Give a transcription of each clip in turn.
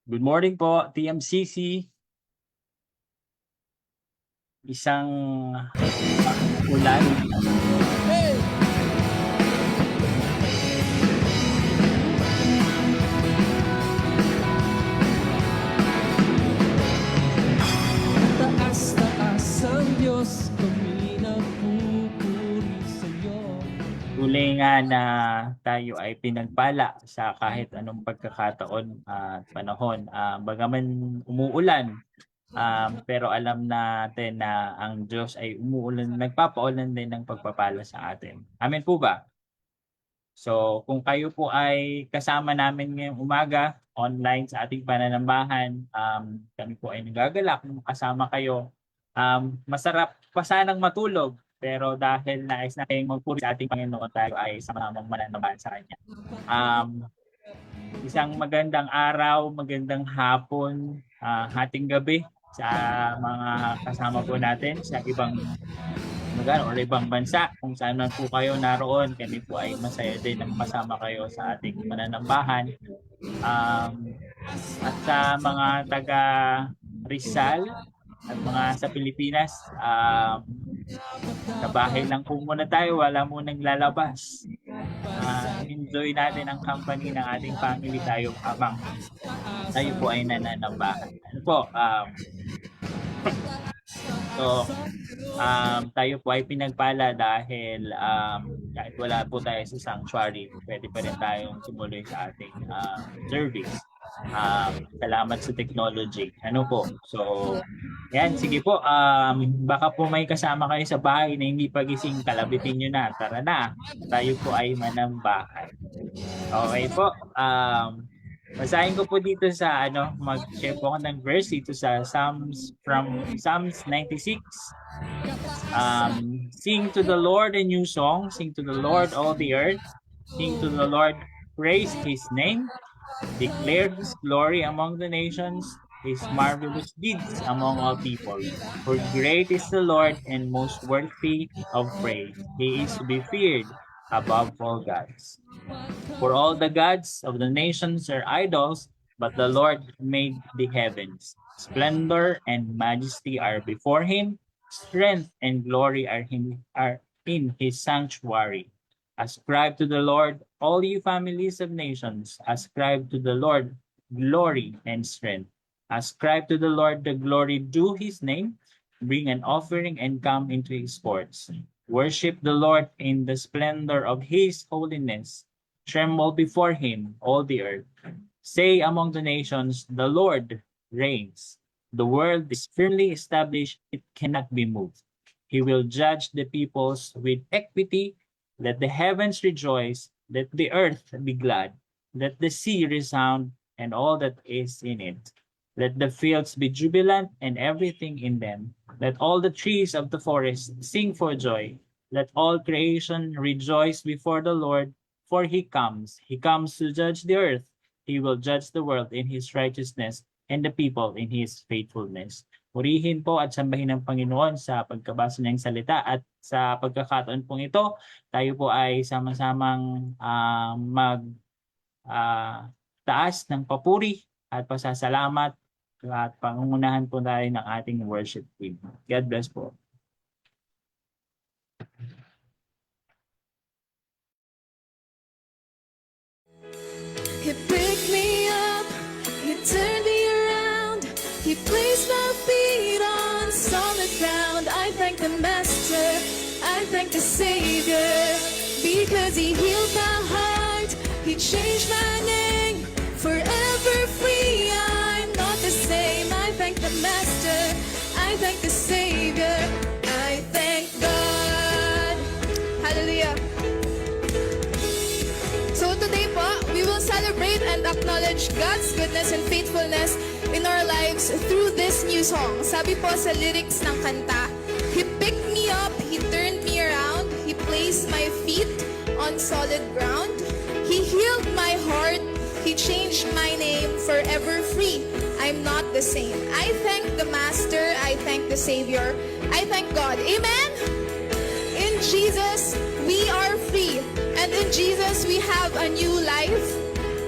Good morning po, TMCC. Isang ulan. Taas-taas ang Diyos, kami nagpupuri sa'yo. Tuloy nga na tayo ay pinagpala sa kahit anong pagkakataon at panahon. Bagaman umuulan, pero alam natin na ang Diyos ay umuulan, nagpapaulan din ng pagpapala sa atin. Amen po ba? So kung kayo po ay kasama namin ngayong umaga, online sa ating pananambahan, kami po ay nagagalak kung kasama kayo. Masarap pa sanang matulog, pero dahil nais na kayong magpuri sa ating Panginoon, tayo ay sama-samang mananabahan sa Kanya. Isang magandang araw, magandang hapon, hating gabi sa mga kasama po natin sa ibang lugar o ibang bansa. Kung saan man po kayo naroon, kami po ay masaya din na makasama kayo sa ating mananambahan. At sa mga taga Rizal at mga sa Pilipinas, sa bahay lang po muna tayo, wala munang lalabas. Enjoy natin ang company ng ating family tayo habang tayo po ay nananambahan. Ano po, tayo po ay pinagpala dahil kahit wala po tayo sa sanctuary, pwede pa rin tayong tumuloy sa ating service. Salamat sa technology. Ano po? So, yan, sige po. Baka po may kasama kayo sa bahay na hindi pagising, kalabitin nyo na. Tara na. Tayo po ay manambahan. Okay po. Basahin ko po dito sa mag-share po ako ng verse dito sa Psalms 96. Sing to the Lord a new song, sing to the Lord all the earth, sing to the Lord, praise his name, declare his glory among the nations, his marvelous deeds among all people. For great is the Lord and most worthy of praise. He is to be feared above all gods. For all the gods of the nations are idols, but the Lord made the heavens. Splendor and majesty are before him. Strength and glory are in his sanctuary. Ascribe to the Lord, all you families of nations. Ascribe to the Lord glory and strength. Ascribe to the Lord the glory due his name. Bring an offering and come into his courts. Worship the Lord in the splendor of his holiness. Tremble before him, all the earth. Say among the nations, the Lord reigns. The world is firmly established, it cannot be moved. He will judge the peoples with equity. Let the heavens rejoice, let the earth be glad, let the sea resound and all that is in it. Let the fields be jubilant and everything in them. Let all the trees of the forest sing for joy. Let all creation rejoice before the Lord, for he comes to judge the earth. He will judge the world in his righteousness and the people in his faithfulness. Purihin po at sambahin ng Panginoon sa pagkabasa niyang salita, at sa pagkakataon pong ito, tayo po ay sama-samang taas ng papuri at pasasalamat at pangungunahan po tayo ng ating worship team. God bless po. He picked me up, he turned me around, he placed my feet on solid ground. I thank the Master, I thank the Savior, because he healed my heart, he changed my name, forever free, I'm not the same. I thank the Master, I thank the Savior, I thank God. Hallelujah. So today po, we will celebrate and acknowledge God's goodness and faithfulness in our lives through this new song. Sabi po sa lyrics ng kanta, He picked me up, He turned me around, He placed my feet on solid ground. He healed my heart, He changed my name, forever free, I'm not the same. I thank the Master, I thank the Savior, I thank God. Amen? In Jesus, we are free. And in Jesus, we have a new life,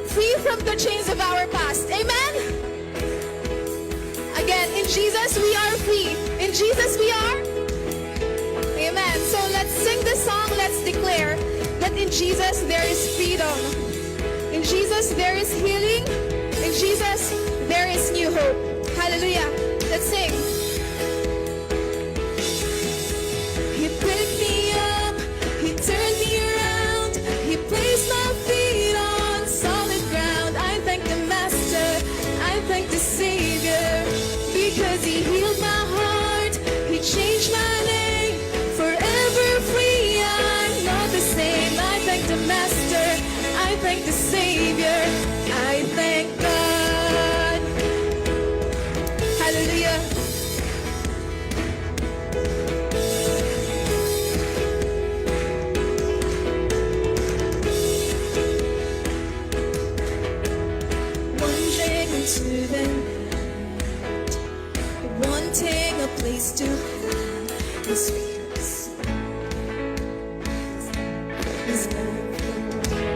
free from the chains of our past. Amen? Jesus we are free. In Jesus we are. Amen. So let's sing this song. Let's declare that in Jesus there is freedom. In Jesus there is healing. In Jesus there is new hope. Hallelujah. Let's sing. He picked me up, He turned me around, He placed my feet on solid ground. I thank the Master, I thank the Savior, because He healed my heart, He changed my name, forever free, I'm not the same. I thank the Master, I thank the Savior, I thank God. Hallelujah. Wandering into the night, wanting a place to hide His face, His influence.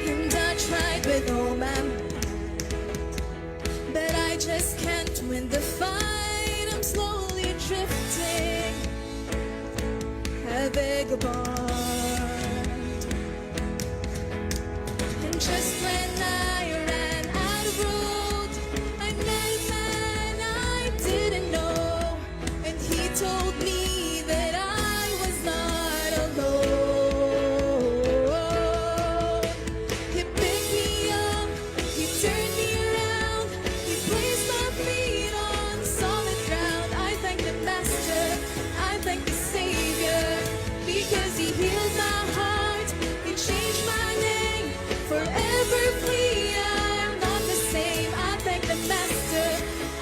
And I tried with all my might, but I just can't win the fight. I'm slowly drifting, I beg a pardon. And just when I ran out of road, I met a man I didn't know, and he told me that I was not alone. He picked me up, He turned me around, He placed my feet on solid ground. I thank the Master, I thank the Savior, because He healed my heart, He changed my name, forever free, I'm not the same. I thank the Master,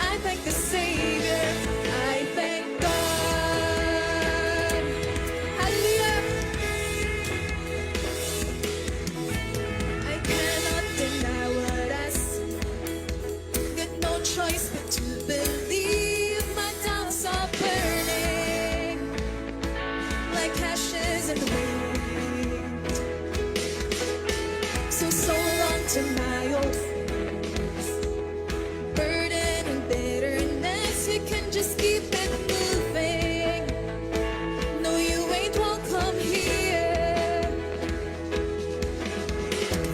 I thank the Savior, I thank God. Hallelujah. I cannot deny what I see, got no choice but to believe. My doubts are burning like ashes in the wind. So long to my old friends, burden and bitterness, we can just keep it moving. No, you ain't welcome here.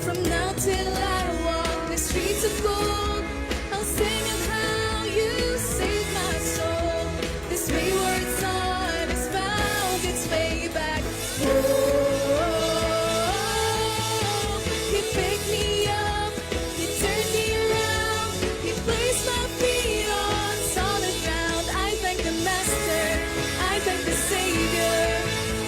From now till I walk the streets of gold, I'll sing of how you saved my soul. This wayward son has found its way back home. He picked me up, He turned me around, He placed my feet on solid ground. I thank the Master, I thank the Savior,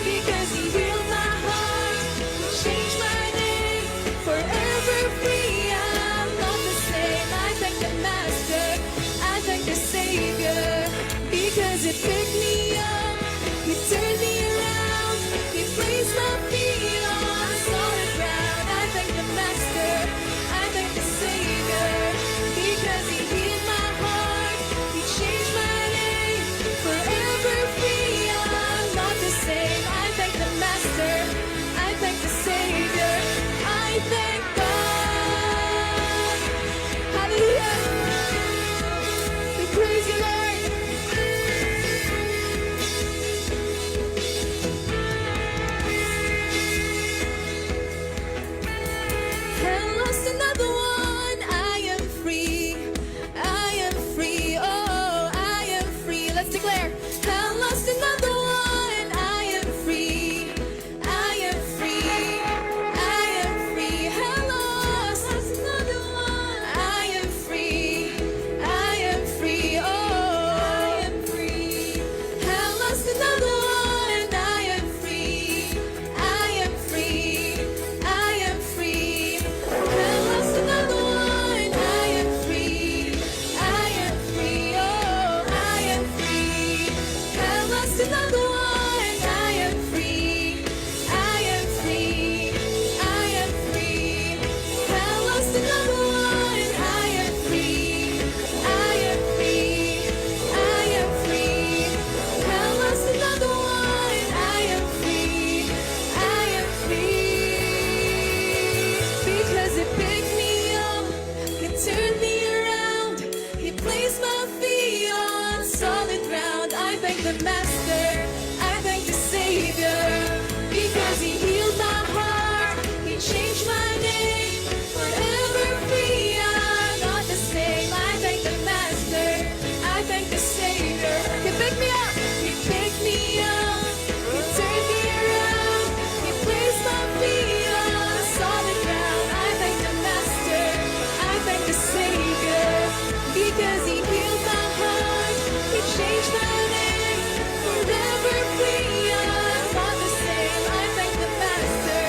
because He healed my heart, He changed my name, forever free, I'm not the same. I thank the Master, I thank the Savior, because He picked me up, He turned me around, He placed my feet on solid ground. I thank the Master, I thank the Savior, because He healed my heart, He changed my name, forever free, I'm not the same. I thank the Master, I thank the Savior, I thank God. Hallelujah. We praise you, Lord. I lost another one. I am free. I am free. Oh, I am free. Let's declare. I lost another one. I am free. I am free. I am free. I lost another one. I am free. I am free. Oh, I am free. I lost another one. I am free. I am free. I am free. I lost another one. I am free. I am free. Oh, I am free. I lost another one. I am free. I am free. I am free. I lost another one. I am free. I am free. I am free. I lost another one. I am free. I am free. Because He picked me up, He turned me around. the Master, I thank the Savior, because He healed my heart, He changed my name, forever free, I'm not the same. I thank the Master, I thank the Savior. He picked me up, He picked me up, He turned me around, He placed my feet on solid ground. I thank the Master, I thank the Savior, because He healed my heart, He changed my name, forever free, I'm not the same. I thank the Master,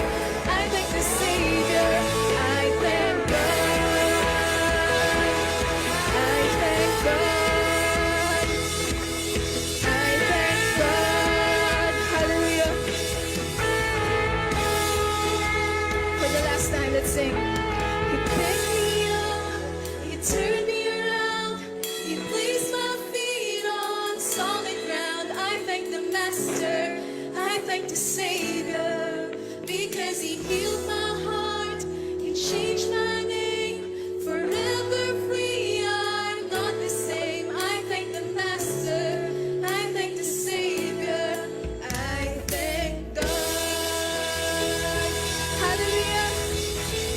I thank the Savior, I thank God, I thank God, I thank God, hallelujah. For the last time, let's sing. He picked me up, He turned me around, He placed my feet on solid ground. I thank the Master, I thank the Savior, because He healed my heart, He changed my name, forever free, I'm not the same. I thank the Master, I thank the Savior, I thank God. Hallelujah.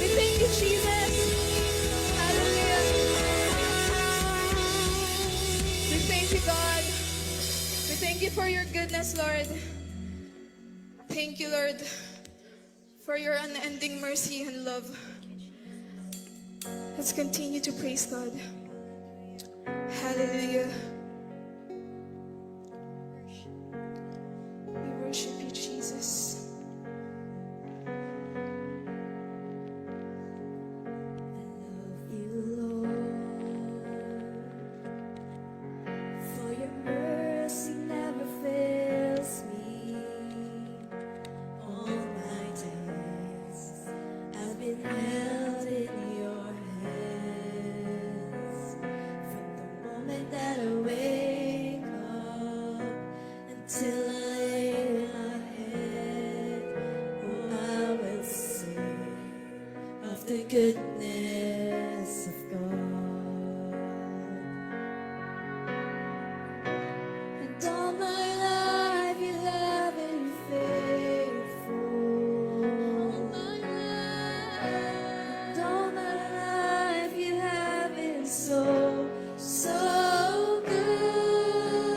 We thank you, Jesus. Hallelujah. We thank you, God. We thank you for your goodness, Lord. Thank you, Lord, for your unending mercy and love. Let's continue to praise God. Hallelujah. We worship you, Jesus. For your mercy never fails me. All my days I've been held in your hands. From the moment that I wake up until I lay my head, oh, I will sing of the goodness of God. And all my life you have been faithful. And all my life you have been so, so good.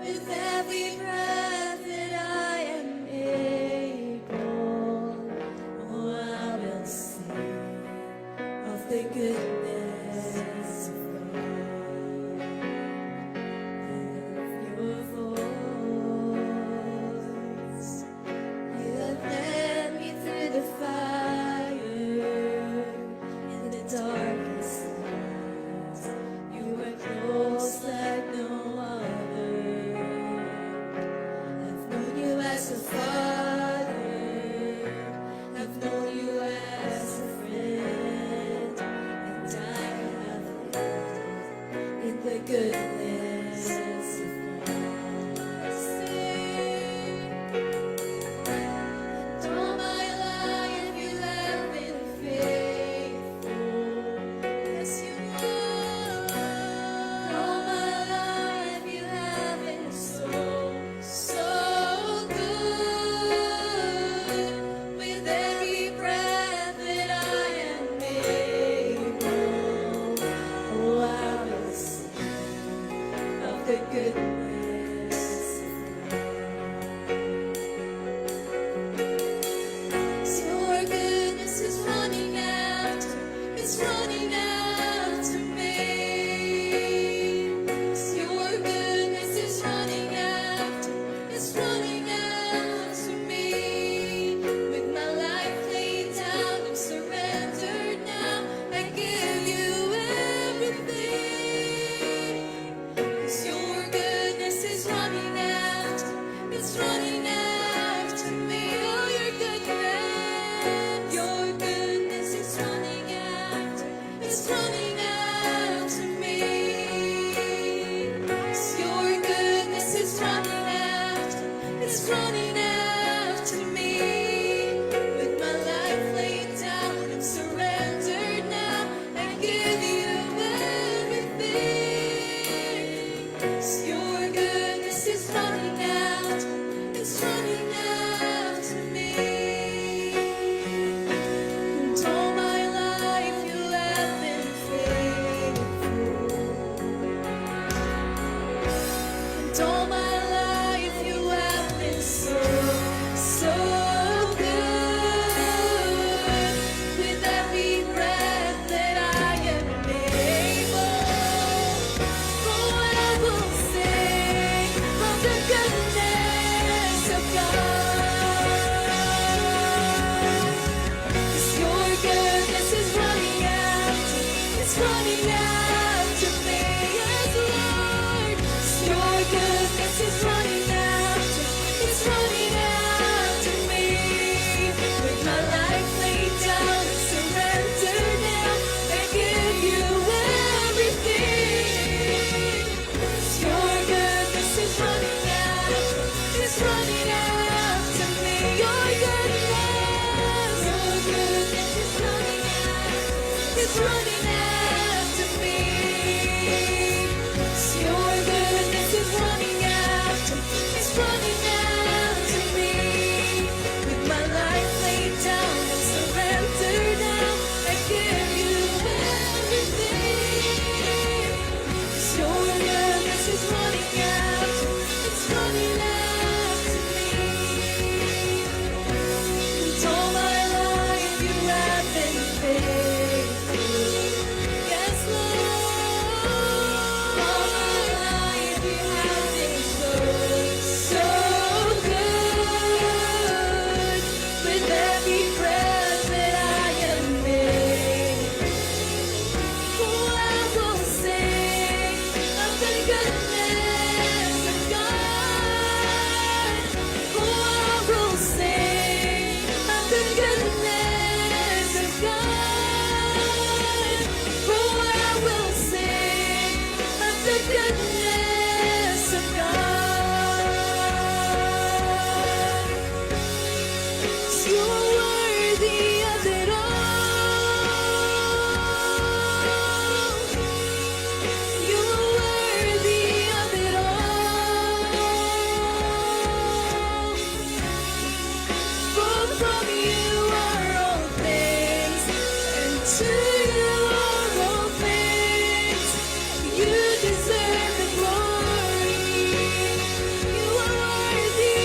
With every breath that I am able, oh, I will sing of the goodness of God. Your voice, you have led me through the fire, in the darkest night. You were close like no other. I've known you as a father, I've known you as a friend, and I have lived in the goodness of God. Sing. And all my life you have been faithful. Yes, you are. All my life you have been so, so good. With every breath that I am able, oh, I will sing goodness is running after, it's running after me. With my life laid down and surrendered now, I give you everything. 'Cause your goodness is running after, it's running after me. Your goodness is running after, it's running after me. 'Cause your goodness is running after, it's running after me. With my life laid down and surrendered now, I give you everything. 'Cause your goodness is running after, it's running after me. And all my life you have been faithful. Yes, Lord. All my life you have been so, so good. With every breath that I am made, oh, I will sing of the goodness of God. Oh, I will sing of the goodness of God. Oh, I will sing of the goodness of God. 'Cause you're worthy of it all. You're worthy of it all. For from you are all things, and to you are all things. You deserve the glory. You are worthy.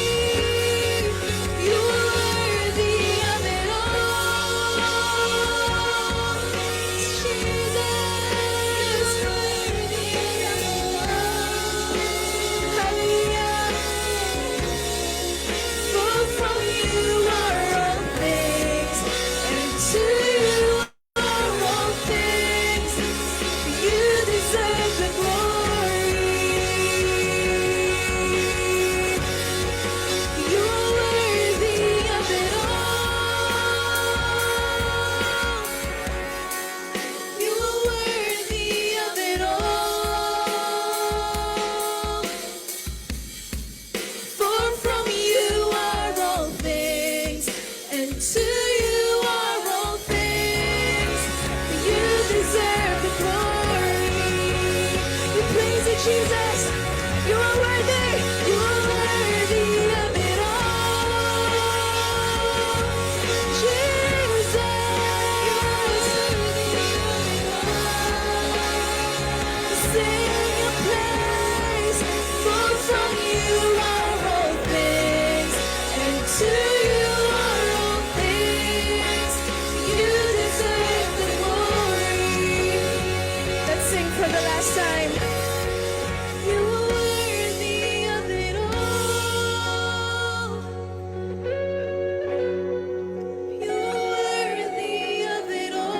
You are worthy of it all. Jesus, worthy of it all. Hallelujah. For from you are all things, and to you are all things. You deserve the glory. You are worthy of it all. You are worthy of it all. For from you are all things, and to you are all things. You deserve the glory. We praise you, Jesus. You are worthy. You are worthy of it all. Jesus, you are worthy of it all. Sing your praise, for from you are all things, and to you are all things. You deserve the glory. Let's sing for the last time. You are worthy of it all. You are worthy of it all.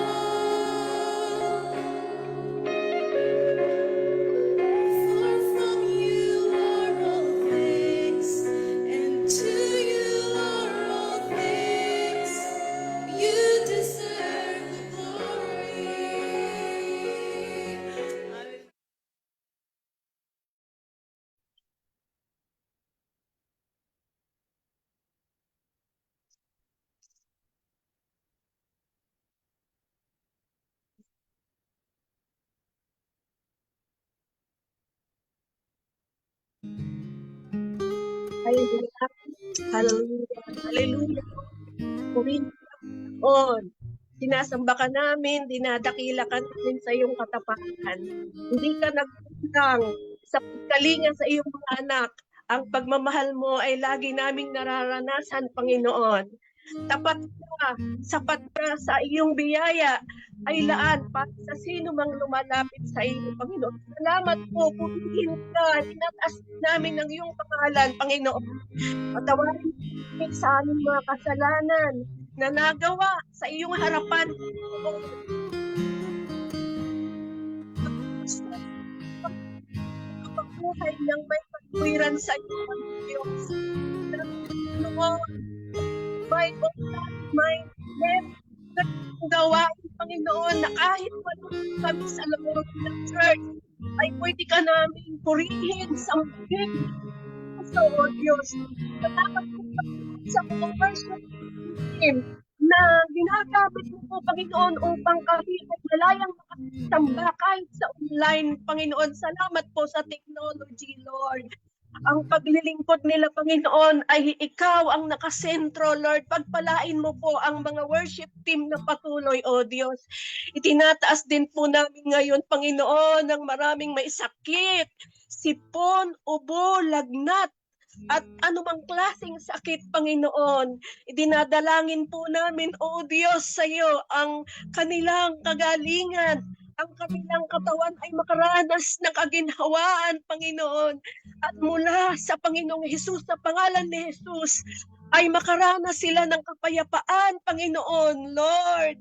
For from you are all things, and to you are all things. You deserve the glory. Hallelujah. Hallelujah. Hallelujah. Purihin on. Sinasamba ka namin, dinadakila ka namin sa iyong katapatan. Hindi ka nagkulang sa pagkalinga sa iyong mga anak. Ang pagmamahal mo ay lagi naming nararanasan, Panginoon. Tapat ka, sapat ka sa iyong biyaya ay laan para sa sino mang lumalapit sa iyo, Panginoon. Salamat po, purihin ka, tinataas namin ng iyong pangalan, Panginoon. Patawarin kami sa aming mga kasalanan na nagawa sa iyong harapan, Panginoon. Pagbuhay ng may Tuwiran sa iyo, Diyos. Lord, my God, my left, gawain, Panginoon, na kahit wala kami sa loob ng church, ay pwede ka namin purihin, sambahin, sa o Diyos. Salamat po sa mga worship team na ginagamit mo po, Panginoon, upang kami ay malayang makasamba kahit sa online, Panginoon. Salamat po sa technology, Lord. Ang paglilingkod nila, Panginoon, ay ikaw ang nakasentro, Lord. Pagpalain mo po ang mga worship team na patuloy, O Diyos. Itinataas din po namin ngayon, Panginoon, ng maraming may sakit, sipon, ubo, lagnat, at anumang klaseng sakit, Panginoon. Idinadalangin po namin, O Diyos, sa iyo ang kanilang kagalingan. Ang kanilang katawan ay makaranas ng kaginhawaan, Panginoon. At mula sa Panginoong Hesus, sa pangalan ni Hesus, ay makaranas sila ng kapayapaan, Panginoon. Lord,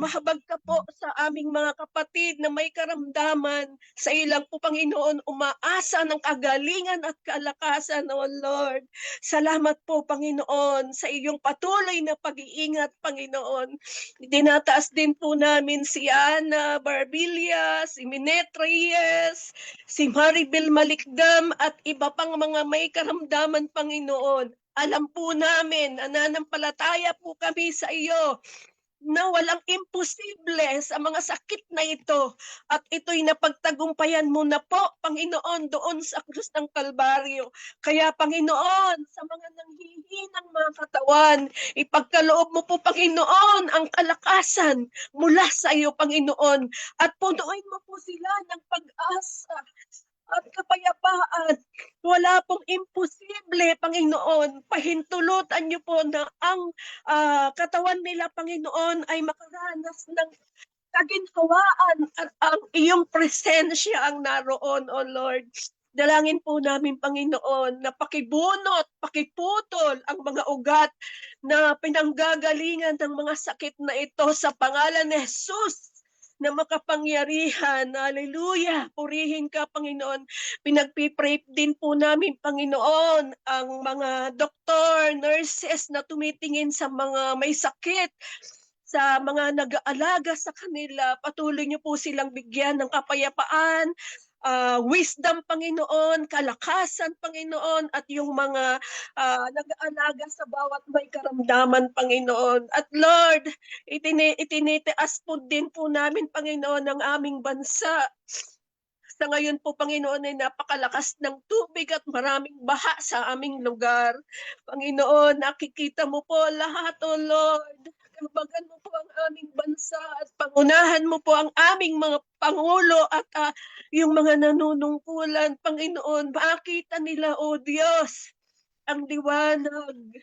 mahabag ka po sa aming mga kapatid na may karamdaman. Sa ilang po, Panginoon, umaasa ng kagalingan at kalakasan, O Lord. Salamat po, Panginoon, sa iyong patuloy na pag-iingat, Panginoon. Dinataas din po namin si Ana Barbilla, si Minette Reyes, si Maribel Malikdam, at iba pang mga may karamdaman, Panginoon. Alam po namin, nananampalataya po kami sa iyo na walang imposible sa mga sakit na ito. At ito'y napagtagumpayan mo na po, Panginoon, doon sa krus ng Kalbaryo. Kaya, Panginoon, sa mga nanghihinang mga katawan, ipagkaloob mo po, Panginoon, ang kalakasan mula sa iyo, Panginoon. At punuin mo po sila ng pag-asa at kapayapaan. Wala pong imposible, Panginoon. Pahintulutan niyo po na ang katawan nila, Panginoon, ay makaranas ng kaginhawaan at ang iyong presensya ang naroon, O Lord. Dalangin po namin, Panginoon, na pakibunot, pakiputol ang mga ugat na pinanggagalingan ng mga sakit na ito sa pangalan ni Jesus na makapangyarihan. Hallelujah. Purihin ka, Panginoon. Pinagpipray din po namin, Panginoon, ang mga doktor, nurses na tumitingin sa mga may sakit, sa mga nag-aalaga sa kanila. Patuloy niyo po silang bigyan ng kapayapaan, wisdom, Panginoon, kalakasan, Panginoon, at yung mga nag-aalaga sa bawat may karamdaman, Panginoon. At Lord, itinitaas po din po namin, Panginoon, ang aming bansa. Sa ngayon po, Panginoon, ay napakalakas ng tubig at maraming baha sa aming lugar. Panginoon, nakikita mo po lahat, O Lord. Kambagan mo po ang aming bansa at pangunahan mo po ang aming mga pangulo at yung mga nanunungkulan, Panginoon. Makita nila, O Diyos, ang liwanag.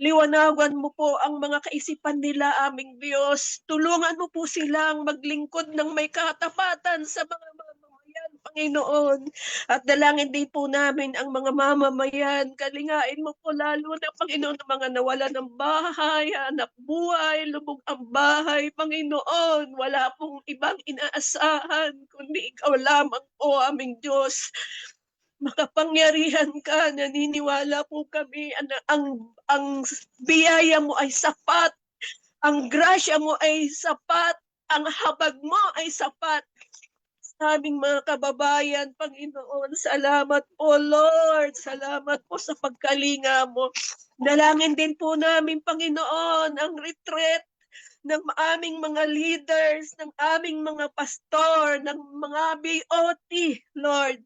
Liwanagan mo po ang mga kaisipan nila, aming Diyos. Tulungan mo po silang maglingkod ng may katapatan sa mga mamamayan, Panginoon. At dalangin din po namin ang mga mamamayan. Kalingain mo po lalo na, Panginoon, ang mga nawala ng bahay, hanap buhay, lubog ang bahay, Panginoon. Wala pong ibang inaasahan, kundi ikaw lamang po, aming Diyos. Makapangyarihan ka, naniniwala po kami na ang biyaya mo ay sapat, ang grasya mo ay sapat, ang habag mo ay sapat sa aming mga kababayan, Panginoon. Salamat po, Lord. Salamat po sa pagkalinga mo. Dalangin din po namin, Panginoon, ang retreat ng aming mga leaders, ng aming mga pastor, ng mga BOT, Lord.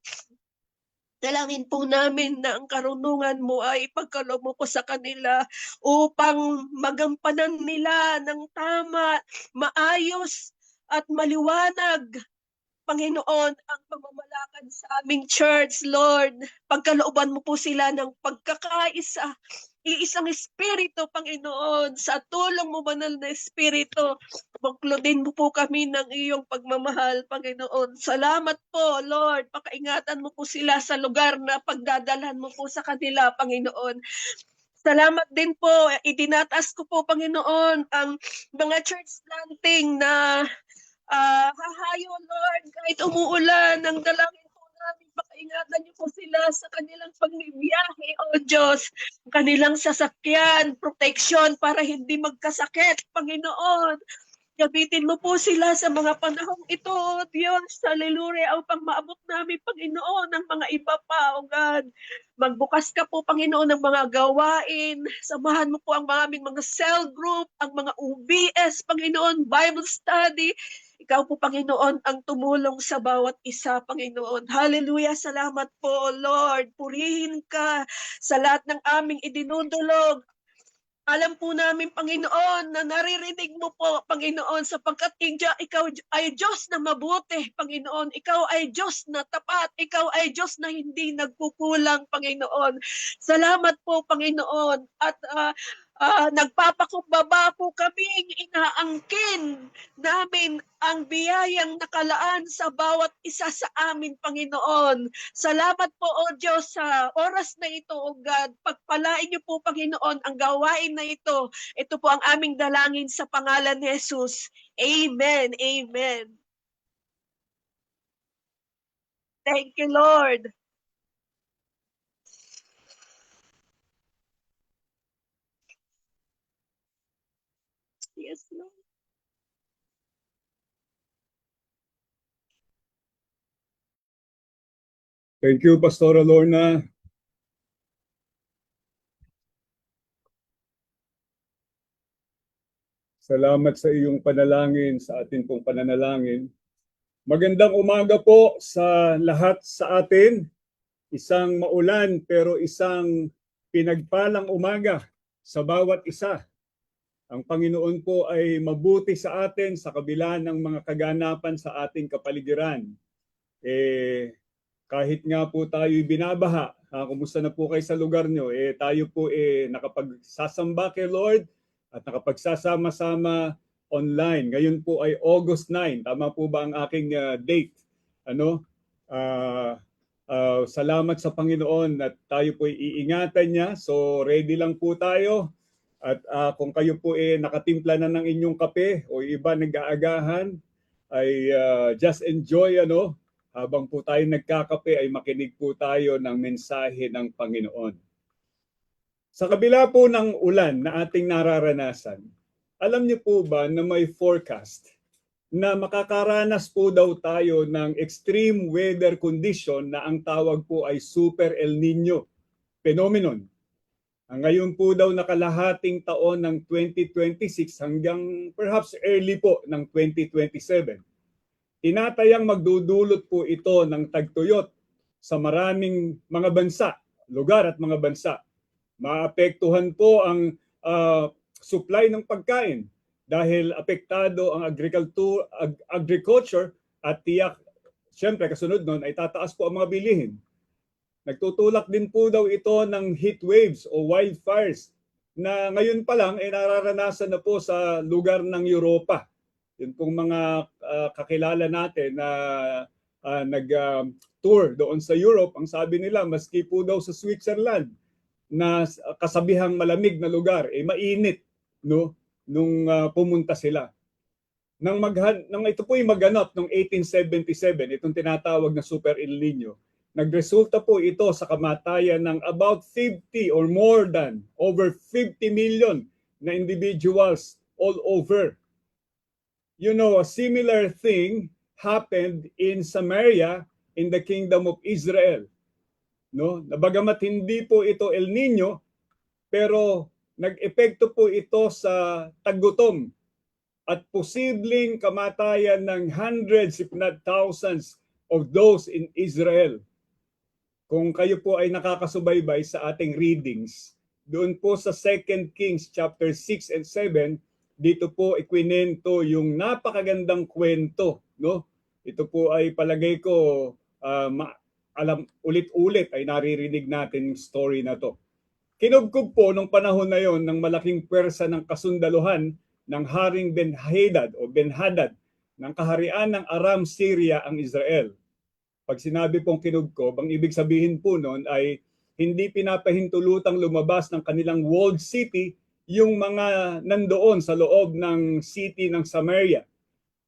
Dalangin po namin na ang karunungan mo ay ipagkaloob mo po sa kanila upang magampanan nila ng tama, maayos at maliwanag, Panginoon, ang pamamalakad sa aming church, Lord. Pagkalooban mo po sila ng pagkakaisa, iisang Espiritu, Panginoon, sa tulong mo, banal na Espiritu. Baklodin mo po kami ng iyong pagmamahal, Panginoon. Salamat po, Lord. Pakaingatan mo po sila sa lugar na pagdadalhan mo po sa kanila, Panginoon. Salamat din po. Itinataas ko po, Panginoon, ang mga church planting na hahayo, Lord, kahit umuulan, ang dalangin po namin, pakaingatan niyo po sila sa kanilang pagbibiyahe, O Diyos. Kanilang sasakyan, protection para hindi magkasakit, Panginoon. Gamitin mo po sila sa mga panahong ito, O Diyos. Hallelujah. Upang maabot namin, Panginoon, ang mga iba pa, O God. Magbukas ka po, Panginoon, ng mga gawain. Samahan mo po ang aming mga cell group, ang mga UBS, Panginoon, Bible study. Ikaw po, Panginoon, ang tumulong sa bawat isa, Panginoon. Hallelujah. Salamat po, Lord. Purihin ka sa lahat ng aming idinudulog. Alam po namin, Panginoon, na naririnig mo po, Panginoon, sapagkat ikaw ay Diyos na mabuti, Panginoon. Ikaw ay Diyos na tapat. Ikaw ay Diyos na hindi nagkukulang, Panginoon. Salamat po, Panginoon. At nagpapakumbaba po kaming inaangkin namin ang biyayang nakalaan sa bawat isa sa amin, Panginoon. Salamat po, O Diyos, sa oras na ito, O God. Pagpalain niyo po, Panginoon, ang gawain na ito. Ito po ang aming dalangin sa pangalan ni Jesus. Amen. Amen. Thank you, Lord. Yes, Lord. Thank you, Pastora Lorna. Salamat sa iyong panalangin, sa atin pong pananalangin. Magandang umaga po sa lahat sa atin. Isang maulan pero isang pinagpalang umaga sa bawat isa. Ang Panginoon po ay mabuti sa atin sa kabila ng mga kaganapan sa ating kapaligiran. Kahit nga po tayo'y binabaha, kumusta na po kayo sa lugar nyo? Tayo po nakapagsasamba kay Lord at nakapagsasama-sama online. Ngayon po ay August 9. Tama po ba ang aking date? Salamat sa Panginoon at tayo po iingatan niya. So ready lang po tayo. At kung kayo po nakatimpla na ng inyong kape o iba nag-aagahan, ay just enjoy habang po tayo nagkakape ay makinig po tayo ng mensahe ng Panginoon. Sa kabila po ng ulan na ating nararanasan, alam niyo po ba na may forecast na makakaranas po daw tayo ng extreme weather condition na ang tawag po ay Super El Nino phenomenon. Ngayon po daw nakalahating taon ng 2026 hanggang perhaps early po ng 2027. Tinatayang magdudulot po ito ng tagtuyot sa maraming mga bansa, lugar at mga bansa. Maapektuhan po ang supply ng pagkain dahil apektado ang agriculture at tiyak, siyempre kasunod nun ay tataas po ang mga bilihin. Nagtutulak din po daw ito ng heat waves o wildfires na ngayon pa lang nararanasan na po sa lugar ng Europa. Yun pong mga kakilala natin na nag-tour doon sa Europe, ang sabi nila maski po daw sa Switzerland na kasabihang malamig na lugar, mainit nung pumunta sila. Nang ito po yung maganap noong 1877, itong tinatawag na Super El Nino, nagresulta po ito sa kamatayan ng about 50 or more than over 50 million na individuals all over. You know, a similar thing happened in Samaria in the Kingdom of Israel. Nabagamat hindi po ito El Nino, pero nag-epekto po ito sa taggutom at posibleng kamatayan ng hundreds if not thousands of those in Israel. Kung kayo po ay nakakasubaybay sa ating readings, doon po sa 2 Kings chapter 6 and 7, dito po ikwinento yung napakagandang kwento. Ito po ay palagay ko alam ulit-ulit ay naririnig natin yung story na to. Kinubkob po nung panahon na yon ng malaking pwersa ng kasundaluhan ng Haring Ben-Hadad ng kaharian ng Aram Syria ang Israel. Pag sinabi pong kinubkob, ang ibig sabihin po noon ay hindi pinapahintulutang lumabas ng kanilang walled city yung mga nandoon sa loob ng city ng Samaria.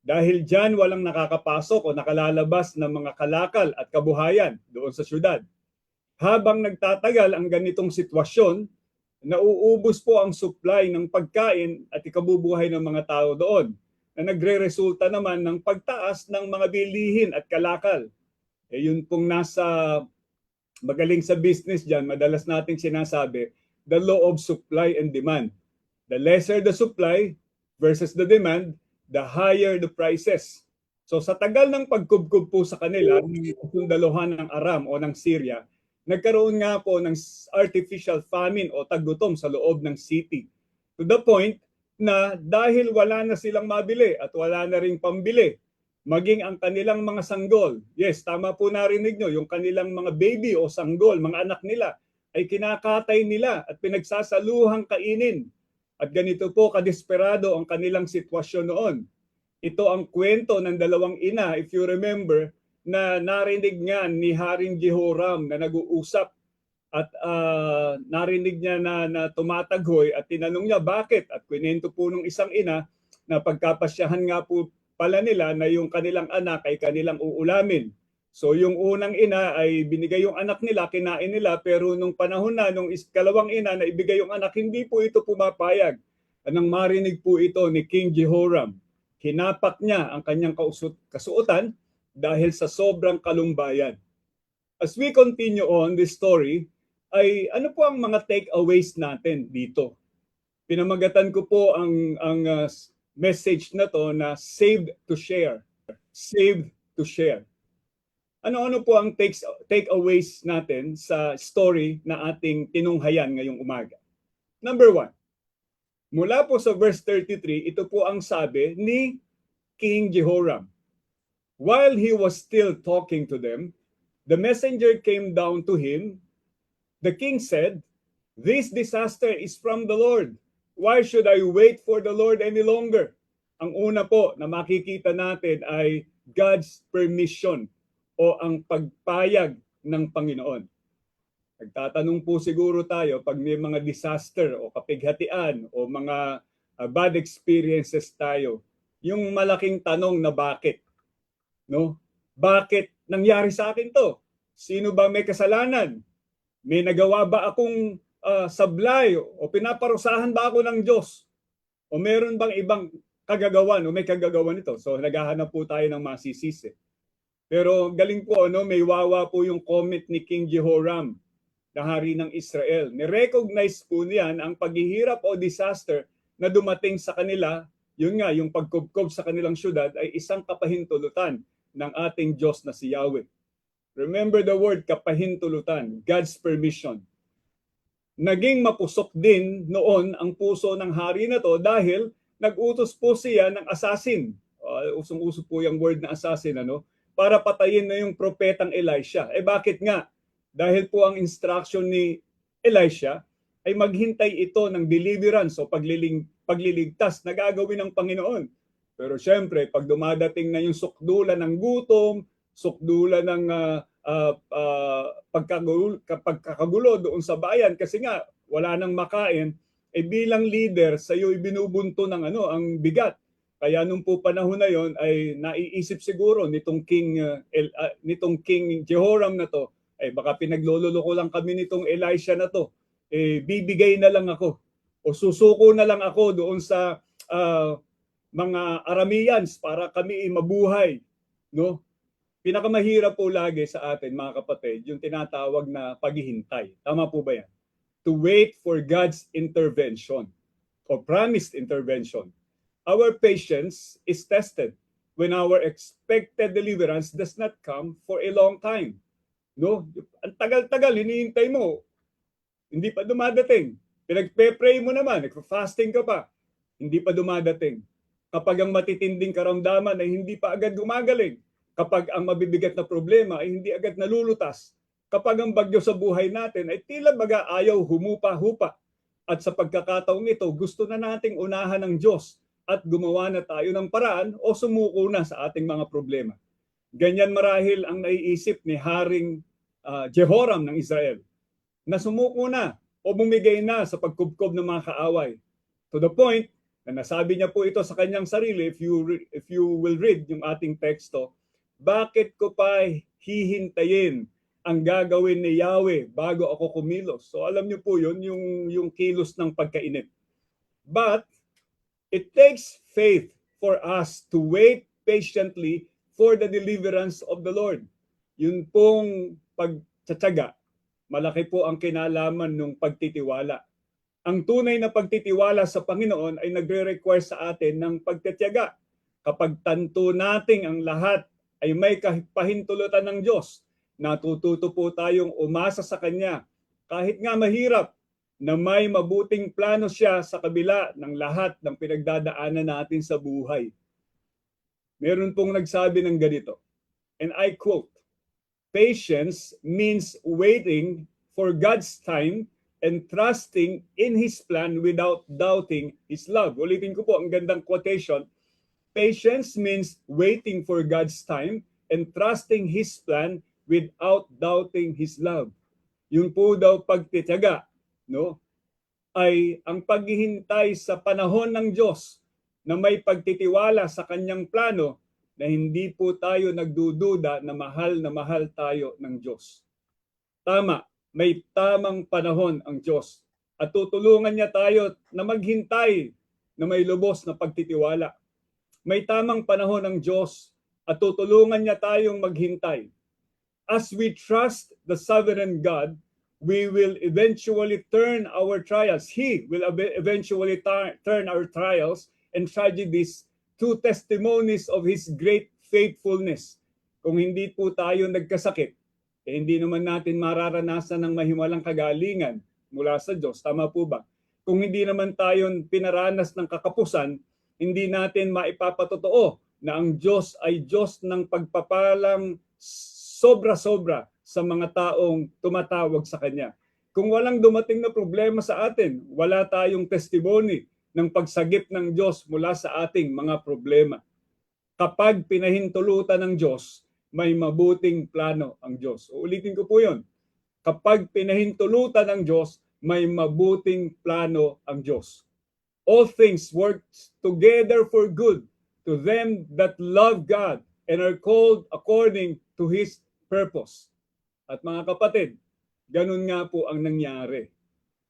Dahil diyan walang nakakapasok o nakalalabas ng mga kalakal at kabuhayan doon sa syudad. Habang nagtatagal ang ganitong sitwasyon, nauubos po ang supply ng pagkain at ikabubuhay ng mga tao doon, na nagre-resulta naman ng pagtaas ng mga bilihin at kalakal. Yun pong nasa magaling sa business dyan, madalas nating sinasabi, the law of supply and demand. The lesser the supply versus the demand, the higher the prices. So sa tagal ng pagkubkub po sa kanila, ng sundaluhan ng Aram o ng Syria, nagkaroon nga po ng artificial famine o taggutom sa loob ng city. To the point na dahil wala na silang mabili at wala na ring pambili, maging ang kanilang mga sanggol, yes, tama po narinig nyo, yung kanilang mga baby o sanggol, mga anak nila, ay kinakatay nila at pinagsasaluhang kainin. At ganito po kadesperado ang kanilang sitwasyon noon. Ito ang kwento ng dalawang ina, if you remember, na narinig nga ni Haring Jehoram na nag-uusap at narinig niya na tumataghoy at tinanong niya bakit. At kwento po ng isang ina na pagkapasyahan nga po pala nila na yung kanilang anak ay kanilang uulamin. So yung unang ina ay binigay yung anak nila, kinain nila, pero nung panahon na, nung kalawang ina na ibigay yung anak, hindi po ito pumapayag. Nang marinig po ito ni King Jehoram, hinapak niya ang kanyang kasuotan dahil sa sobrang kalumbay. As we continue on this story, ay ano po ang mga takeaways natin dito? Pinamagatan ko po ang message na to na saved to share. Saved to share. Ano-ano po ang takeaways natin sa story na ating tinunghayan ngayong umaga? Number 1, mula po sa verse 33, ito po ang sabi ni King Jehoram. While he was still talking to them, the messenger came down to him. The king said, "This disaster is from the Lord. Why should I wait for the Lord any longer?" Ang una po na makikita natin ay God's permission o ang pagpayag ng Panginoon. Nagtatanong po siguro tayo pag may mga disaster o kapighatian o mga bad experiences tayo, yung malaking tanong na bakit? No? Bakit nangyari sa akin to? Sino ba may kasalanan? May nagawa ba akong sablay o pinaparusahan ba ako ng Diyos? O meron bang ibang kagagawan o may kagagawan ito? So naghahanap po tayo ng masisisi. Pero galing po, may wawa po yung comment ni King Jehoram, na hari ng Israel. Ni-recognize po niyan ang paghihirap o disaster na dumating sa kanila. Yun nga, yung pagkubkob sa kanilang syudad ay isang kapahintulutan ng ating Diyos na si Yahweh. Remember the word kapahintulutan, God's permission. Naging mapusok din noon ang puso ng hari na to dahil nag-utos po siya ng assassin. Usong-uso po yung word na assassin, para patayin na yung propetang Elisha. Bakit nga? Dahil po ang instruction ni Elisha ay maghintay ito ng deliverance o pagliligtas na gagawin ng Panginoon. Pero syempre, pag dumadating na yung sukdulan ng gutom, sukdulan ng pagkakagulo doon sa bayan, kasi nga wala nang makain, bilang leader, sa iyo ibinubunto ng ang bigat. Kaya nung po panahon na yon ay naiisip siguro nitong King Jehoram na to, baka pinaglololoko lang kami nitong Elisha na to. Bibigay na lang ako o susuko na lang ako doon sa mga Arameans para kami mabuhay, Pinakamahirap po lagi sa atin, mga kapatid, yung tinatawag na paghihintay. Tama po ba yan? To wait for God's intervention or promised intervention. Our patience is tested when our expected deliverance does not come for a long time. Ang tagal-tagal, hinihintay mo, hindi pa dumadating. Pinagpe-pray mo naman, nagfa-fasting ka pa, hindi pa dumadating. Kapag ang matitinding karamdaman ay hindi pa agad gumagaling, kapag ang mabibigat na problema ay hindi agad nalulutas, kapag ang bagyo sa buhay natin ay tila baga ayaw humupa-hupa, at sa pagkakataong ito, gusto na nating unahan ng Diyos at gumawa na tayo ng paraan o sumuko na sa ating mga problema. Ganyan marahil ang naiisip ni Haring Jehoram ng Israel, na sumuko na o bumigay na sa pagkubkob ng mga kaaway. To the point Na nasabi niya po ito sa kanyang sarili, if you will read yung ating teksto, bakit ko pa hihintayin ang gagawin ni Yahweh bago ako kumilos? So alam niyo po yun, yung kilos ng pagkainip. But it takes faith for us to wait patiently for the deliverance of the Lord. Yun pong pagtsatsaga, malaki po ang kinalaman ng pagtitiwala. Ang tunay na pagtitiwala sa Panginoon ay nagre-require sa atin ng pagtitiyaga. Kapag tanto nating ang lahat ay may pahintulutan ng Diyos, natututo po tayong umasa sa Kanya. Kahit nga mahirap, na may mabuting plano siya sa kabila ng lahat ng pinagdadaanan natin sa buhay. Meron pong nagsabi ng ganito, and I quote, "Patience means waiting for God's time and trusting in His plan without doubting His love." Ulitin ko po ang gandang quotation. Patience means waiting for God's time and trusting His plan without doubting His love. Yung po daw pagtitiyaga, no, ay ang paghihintay sa panahon ng Diyos na may pagtitiwala sa kanyang plano na hindi po tayo nagdududa na mahal tayo ng Diyos. Tama, may tamang panahon ang Diyos at tutulungan niya tayo na maghintay na may lubos na pagtitiwala. May tamang panahon ang Diyos at tutulungan niya tayong maghintay. As we trust the sovereign God, we will eventually turn our trials. He will eventually turn our trials and tragedies to testimonies of His great faithfulness. Kung hindi po tayo nagkasakit, hindi naman natin mararanasan ng mahiwalang kagalingan mula sa Diyos. Tama po ba? Kung hindi naman tayo pinaranas ng kakapusan, hindi natin maipapatotoo na ang Diyos ay Diyos ng pagpapalang sobra-sobra sa mga taong tumatawag sa Kanya. Kung walang dumating na problema sa atin, wala tayong testimony ng pagsagip ng Diyos mula sa ating mga problema. Kapag pinahintulutan ng Diyos, may mabuting plano ang Diyos. Uulitin ko po yun. Kapag pinahintulutan ng Diyos, may mabuting plano ang Diyos. All things work together for good to them that love God and are called according to His purpose. At mga kapatid, ganun nga po ang nangyari.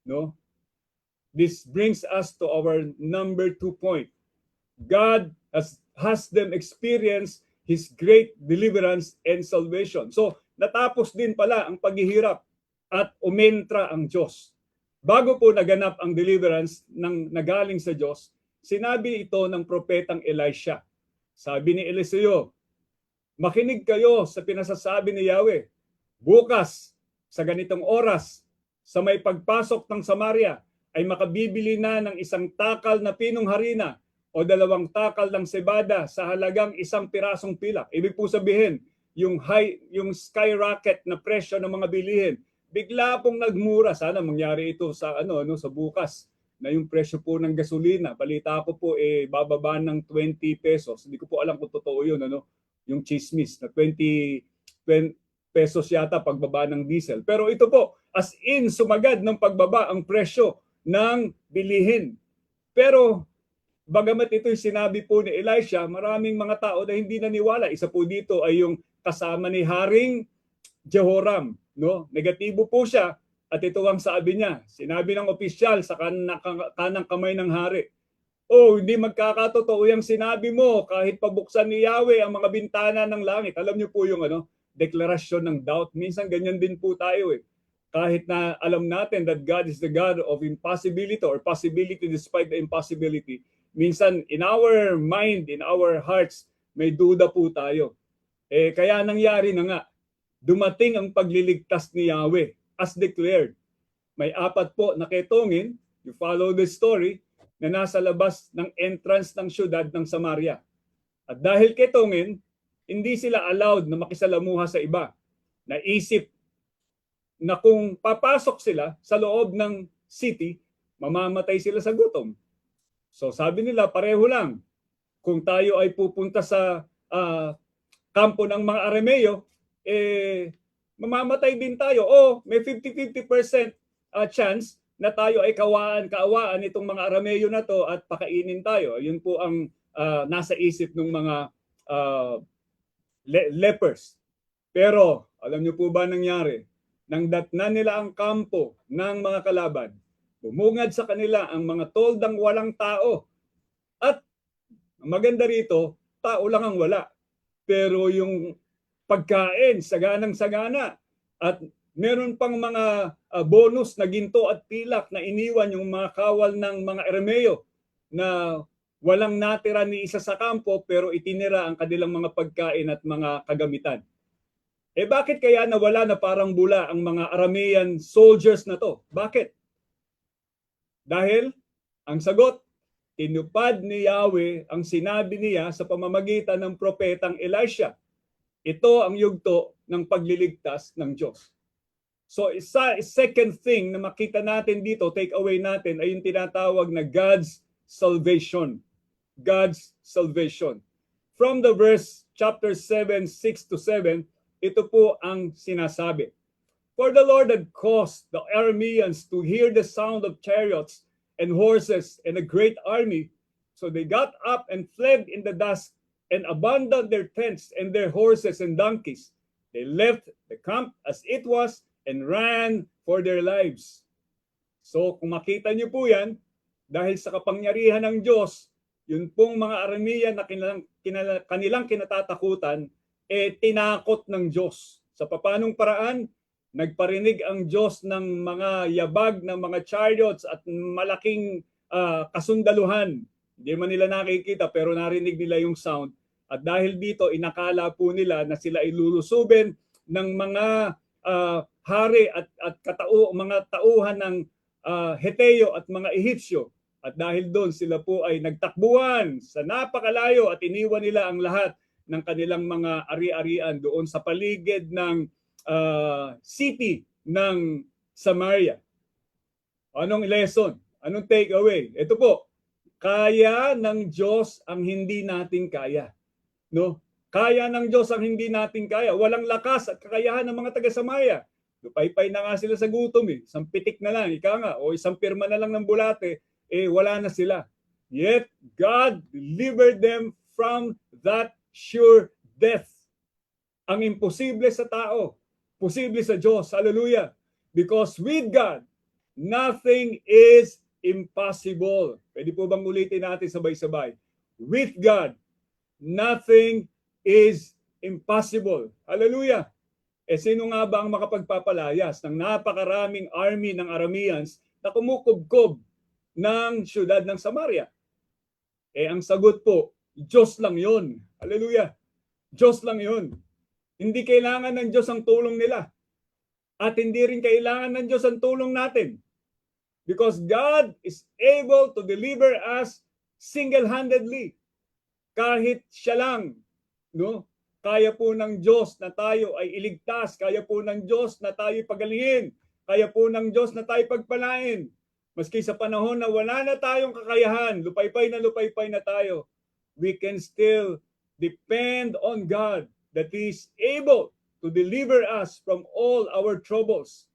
No? This brings us to our number 2 point. God has them experience His great deliverance and salvation. So, natapos din pala ang paghihirap at umentra ang Diyos. Bago po naganap ang deliverance ng nagaling sa Diyos, sinabi ito ng propetang Elisha. Sabi ni Eliseo, "Makinig kayo sa pinasasabi ni Yahweh. Bukas, sa ganitong oras, sa may pagpasok ng Samaria, ay makabibili na ng 1 takal na pinong harina o 2 takal ng sebada sa halagang 1 pirasong pilak." Ibig po sabihin, yung skyrocket na presyo ng mga bilihin, bigla pong nagmura. Sana mangyari ito sa sa bukas na yung presyo po ng gasolina. Balita ko po bababa ng 20 pesos. Hindi ko po alam kung totoo yun, yung chismis na 20 pesos yata pagbaba ng diesel. Pero ito po, as in sumagad ng pagbaba ang presyo ng bilihin. Pero bagamat ito'y sinabi po ni Elisha, maraming mga tao na hindi naniwala. Isa po dito ay yung kasama ni Haring Jehoram. No? Negatibo po siya at ito ang sabi niya. Sinabi ng opisyal sa kanang kamay ng hari, "Oh, hindi magkakatotoo yung sinabi mo kahit pabuksan ni Yahweh ang mga bintana ng langit." Alam niyo po yung deklarasyon ng doubt. Minsan ganyan din po tayo Kahit na alam natin that God is the God of impossibility or possibility despite the impossibility, minsan in our mind, in our hearts, may duda po tayo. Kaya nangyari na nga, dumating ang pagliligtas ni Yahweh as declared. May 4 po na ketongin, you follow the story, na nasa labas ng entrance ng syudad ng Samaria. At dahil ketongin, hindi sila allowed na makisalamuha sa iba. Naisip na kung papasok sila sa loob ng city, mamamatay sila sa gutom. So sabi nila, pareho lang. Kung tayo ay pupunta sa kampo ng mga Arameo, mamamatay din tayo. O may 50-50% chance na tayo ay kaawaan itong mga Arameo na to at pakainin tayo. Yun po ang nasa isip ng mga lepers. Pero alam niyo po ba nangyari? Nang datnan nila ang kampo ng mga kalaban, bumungad sa kanila ang mga toldang walang tao. At ang maganda rito, tao lang ang wala. Pero yung pagkain, saganang-sagana. At meron pang mga bonus na ginto at pilak na iniwan yung mga kawal ng mga Arameo na walang natira ni isa sa kampo pero itinira ang kanilang mga pagkain at mga kagamitan. Eh bakit kaya nawala na parang bula ang mga Aramean soldiers na to? Bakit? Dahil ang sagot, tinupad ni Yahweh ang sinabi niya sa pamamagitan ng propetang Elisha. Ito ang yugto ng pagliligtas ng Diyos. So second thing na makita natin dito, take away natin, ay yung tinatawag na God's salvation. God's salvation. From the verse chapter 7, 6 to 7, ito po ang sinasabi. For the Lord had caused the Arameans to hear the sound of chariots and horses and a great army. So they got up and fled in the dusk and abandoned their tents and their horses and donkeys. They left the camp as it was and ran for their lives. So kung makita niyo po yan, dahil sa kapangyarihan ng Diyos, yun pong mga Aramean na kanilang kinatatakutan, tinakot ng Diyos. Sa papanong paraan, nagparinig ang Diyos ng mga yabag ng mga chariots at malaking kasundaluhan. Hindi man nila nakikita pero narinig nila yung sound. At dahil dito, inakala po nila na sila ay lulusubin ng mga hari at mga tauhan ng Heteo at mga Ehipsyo. At dahil doon, sila po ay nagtakbuhan sa napakalayo at iniwan nila ang lahat ng kanilang mga ari-arian doon sa paligid ng city ng Samaria. Anong lesson? Anong take away? Ito po, kaya ng Diyos ang hindi natin kaya. No? Kaya ng Diyos ang hindi natin kaya. Walang lakas at kakayahan ng mga taga-Samaria. Lupaypay na nga sila sa gutom eh. Isang pitik na lang, ika nga, o isang pirma na lang ng bulate, wala na sila. Yet, God delivered them from that sure death. Ang imposible sa tao, posible sa Diyos. Hallelujah. Because with God, nothing is impossible. Pwede po bang ulitin natin sabay-sabay? With God, nothing is impossible. Hallelujah. Sino nga ba ang makapagpapalayas ng napakaraming army ng Arameans na kumukubkob ng syudad ng Samaria? Ang sagot po, Diyos lang yun. Hallelujah. Diyos lang yun. Hindi kailangan ng Diyos ang tulong nila. At hindi rin kailangan ng Diyos ang tulong natin. Because God is able to deliver us single-handedly. Kahit siya lang, no? Kaya po ng Diyos na tayo ay iligtas. Kaya po ng Diyos na tayo pagalingin. Kaya po ng Diyos na tayo pagpalain. Maski sa panahon na wala na tayong kakayahan, lupaypay na tayo, we can still depend on God that He is able to deliver us from all our troubles.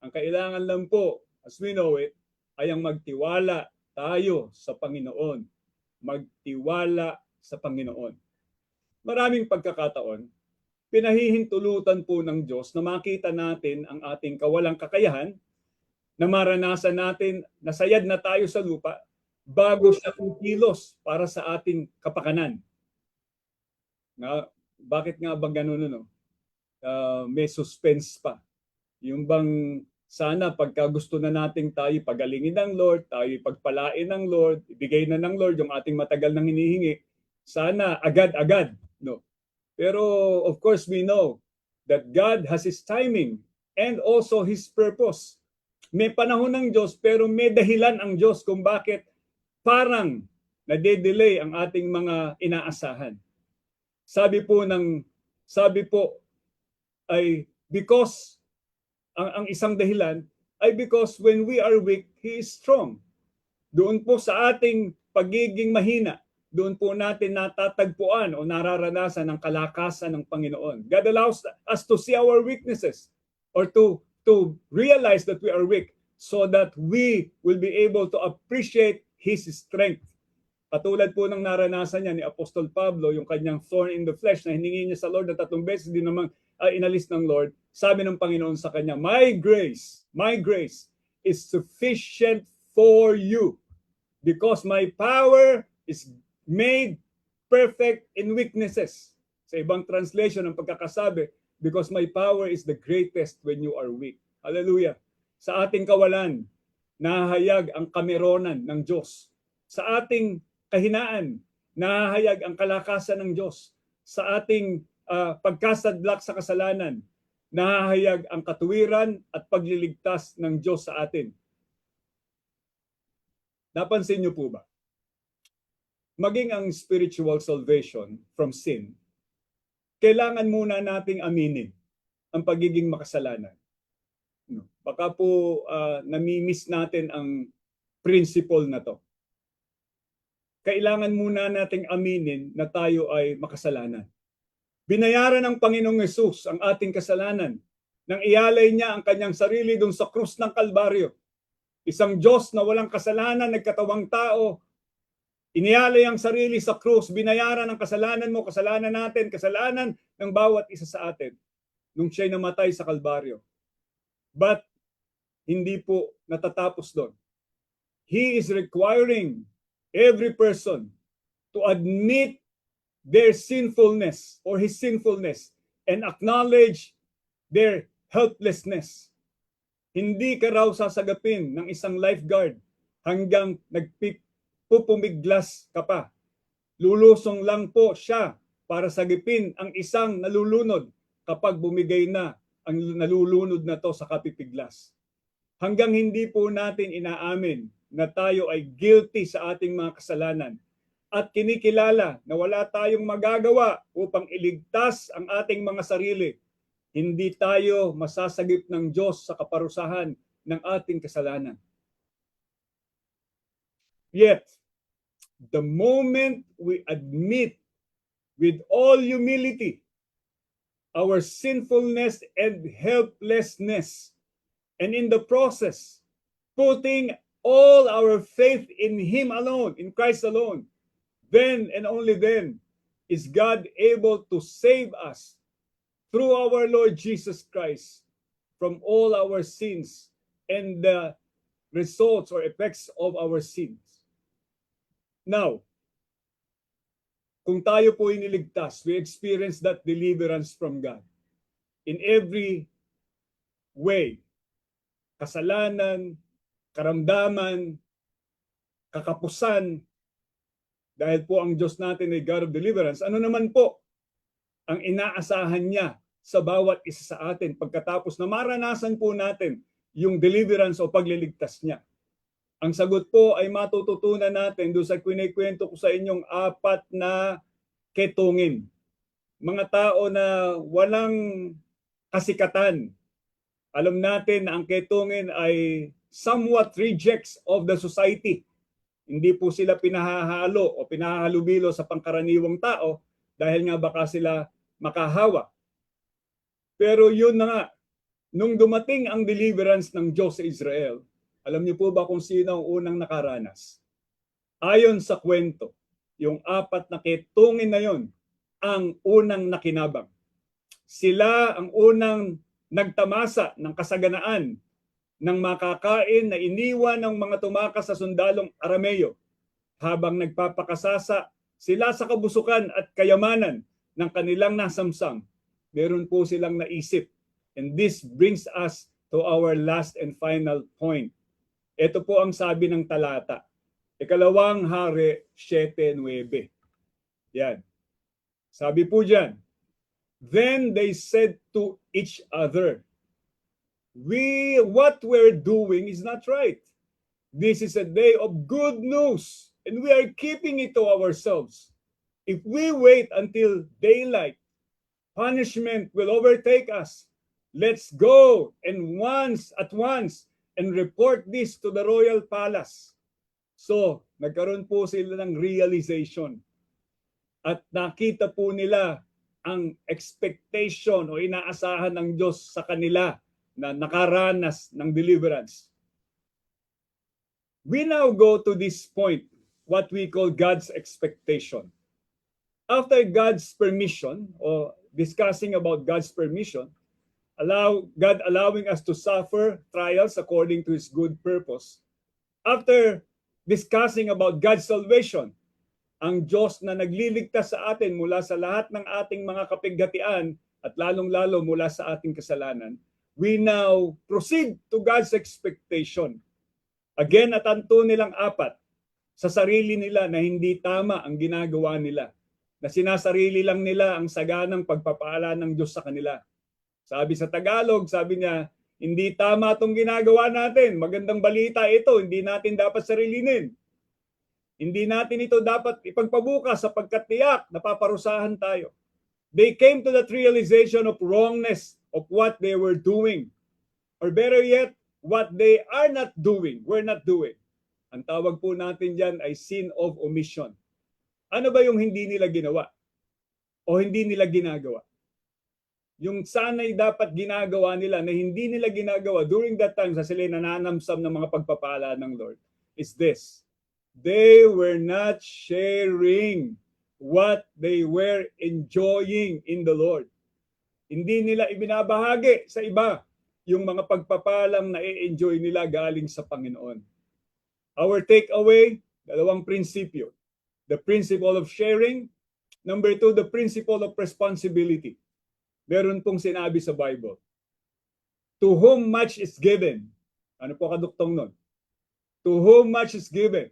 Ang kailangan lang po, as we know it, ay ang magtiwala tayo sa Panginoon. Magtiwala sa Panginoon. Maraming pagkakataon, pinahihintulutan po ng Diyos na makita natin ang ating kawalang kakayahan, na maranasan natin, nasayad na tayo sa lupa, bago siya kumilos para sa ating kapakanan. Bakit nga ba ganun? No? May suspense pa. Yung bang sana pagka gusto na nating tayo pagalingin ng Lord, tayo pagpalain ng Lord, ibigay na ng Lord yung ating matagal nang hinihingi, sana agad-agad. No? Pero of course we know that God has His timing and also His purpose. May panahon ng Diyos pero may dahilan ang Diyos kung bakit parang nade-delay ang ating mga inaasahan. Sabi po ay because ang isang dahilan ay because when we are weak, He is strong. Doon po sa ating pagiging mahina, doon po natin natatagpuan o nararanasan ang kalakasan ng Panginoon. God allows us to see our weaknesses or to realize that we are weak so that we will be able to appreciate His strength. Katulad po ng naranasan niya ni Apostol Pablo, yung kanyang thorn in the flesh na hiningi niya sa Lord na 3 beses din naman inalis ng Lord. Sabi ng Panginoon sa kanya, my grace is sufficient for you because my power is made perfect in weaknesses. Sa ibang translation ng pagkakasabi, because my power is the greatest when you are weak. Hallelujah. Sa ating kawalan, nahahayag ang kameronan ng Diyos. Sa ating kahinaan, nahahayag ang kalakasan ng Diyos. Sa ating pagkasadlak sa kasalanan, nahahayag ang katuwiran at pagliligtas ng Diyos sa atin. Napansin niyo po ba? Maging ang spiritual salvation from sin, kailangan muna nating aminin ang pagiging makasalanan. Baka po nami-miss natin ang principle na to. Kailangan muna nating aminin na tayo ay makasalanan. Binayaran ng Panginoong Hesus ang ating kasalanan nang ialay niya ang kanyang sarili doon sa krus ng Kalbaryo. Isang Diyos na walang kasalanan, nagkatawang tao, inialay ang sarili sa krus, binayaran ang kasalanan mo, kasalanan natin, kasalanan ng bawat isa sa atin nung siya'y namatay sa Kalbaryo. But hindi po natatapos doon. He is requiring every person to admit their sinfulness or his sinfulness and acknowledge their helplessness. Hindi ka raw sasagapin ng isang lifeguard hanggang pupumiglas ka pa. Lulusong lang po siya para sagipin ang isang nalulunod kapag bumigay na ang nalulunod na to sa kapipiglas. Hanggang hindi po natin inaamin na tayo ay guilty sa ating mga kasalanan at kinikilala na wala tayong magagawa upang iligtas ang ating mga sarili, hindi tayo masasagip ng Diyos sa kaparusahan ng ating kasalanan. Yet, the moment we admit with all humility our sinfulness and helplessness, and in the process, putting all our faith in Him alone, in Christ alone, then and only then is God able to save us through our Lord Jesus Christ from all our sins and the results or effects of our sins. Now, kung tayo po iniligtas, we experience that deliverance from God in every way. Kasalanan, karamdaman, kakapusan, dahil po ang Diyos natin ay God of deliverance. Ano naman po ang inaasahan niya sa bawat isa sa atin pagkatapos na maranasan po natin yung deliverance o pagliligtas niya? Ang sagot po ay matututunan natin doon sa kwento ko sa inyong 4 na ketungin. Mga tao na walang kasikatan. Alam natin na ang ketungin ay somewhat rejects of the society. Hindi po sila pinahahalo o pinahahalubilo sa pangkaraniwang tao dahil nga baka sila makahawa. Pero yun na nga, nung dumating ang deliverance ng Diyos sa Israel, alam niyo po ba kung sino ang unang nakaranas? Ayon sa kwento, yung 4 na ketungin na yon ang unang nakinabang. Sila ang unang nagtamasa ng kasaganaan ng makakain na iniwan ng mga tumakas sa sundalong Arameo habang nagpapakasasa sila sa kabusukan at kayamanan ng kanilang nasamsam. Meron po silang naisip. And this brings us to our last and final point. Ito po ang sabi ng talata. 2 Hari 7:9. Yan. Sabi po dyan, then they said to each other, what we're doing is not right. This is a day of good news, and we are keeping it to ourselves. If we wait until daylight, punishment will overtake us. Let's go and at once and report this to the royal palace. So, nagkaroon po sila ng realization. At nakita po nila ang expectation o inaasahan ng Diyos sa kanila na nakaranas ng deliverance. We now go to this point, what we call God's expectation. After God's permission, or discussing about God's permission, God allowing us to suffer trials according to His good purpose. After discussing about God's salvation, ang Diyos na nagliligtas sa atin mula sa lahat ng ating mga kapighatian at lalong-lalo mula sa ating kasalanan, we now proceed to God's expectation. Again, natanto nilang apat sa sarili nila na hindi tama ang ginagawa nila, na sinasarili lang nila ang saganang pagpapala ng Diyos sa kanila. Sabi sa Tagalog, sabi niya, hindi tama itong ginagawa natin. Magandang balita ito, hindi natin dapat sarilinin. Hindi natin ito dapat ipagpabukas sapagkat tiyak napaparusahan tayo. They came to that realization of wrongness of what they were doing. Or better yet, what they are not doing, were not doing. Ang tawag po natin dyan ay sin of omission. Ano ba yung hindi nila ginawa? O hindi nila ginagawa? Yung sana'y dapat ginagawa nila na hindi nila ginagawa during that time sa sila nananamsam ng mga pagpapala ng Lord is this. They were not sharing what they were enjoying in the Lord. Hindi nila ibinabahagi sa iba yung mga pagpapalang na-enjoy nila galing sa Panginoon. Our takeaway, dalawang prinsipyo. The principle of sharing. Number 2, the principle of responsibility. Meron pong sinabi sa Bible. To whom much is given. Ano po kaduktong nun? To whom much is given.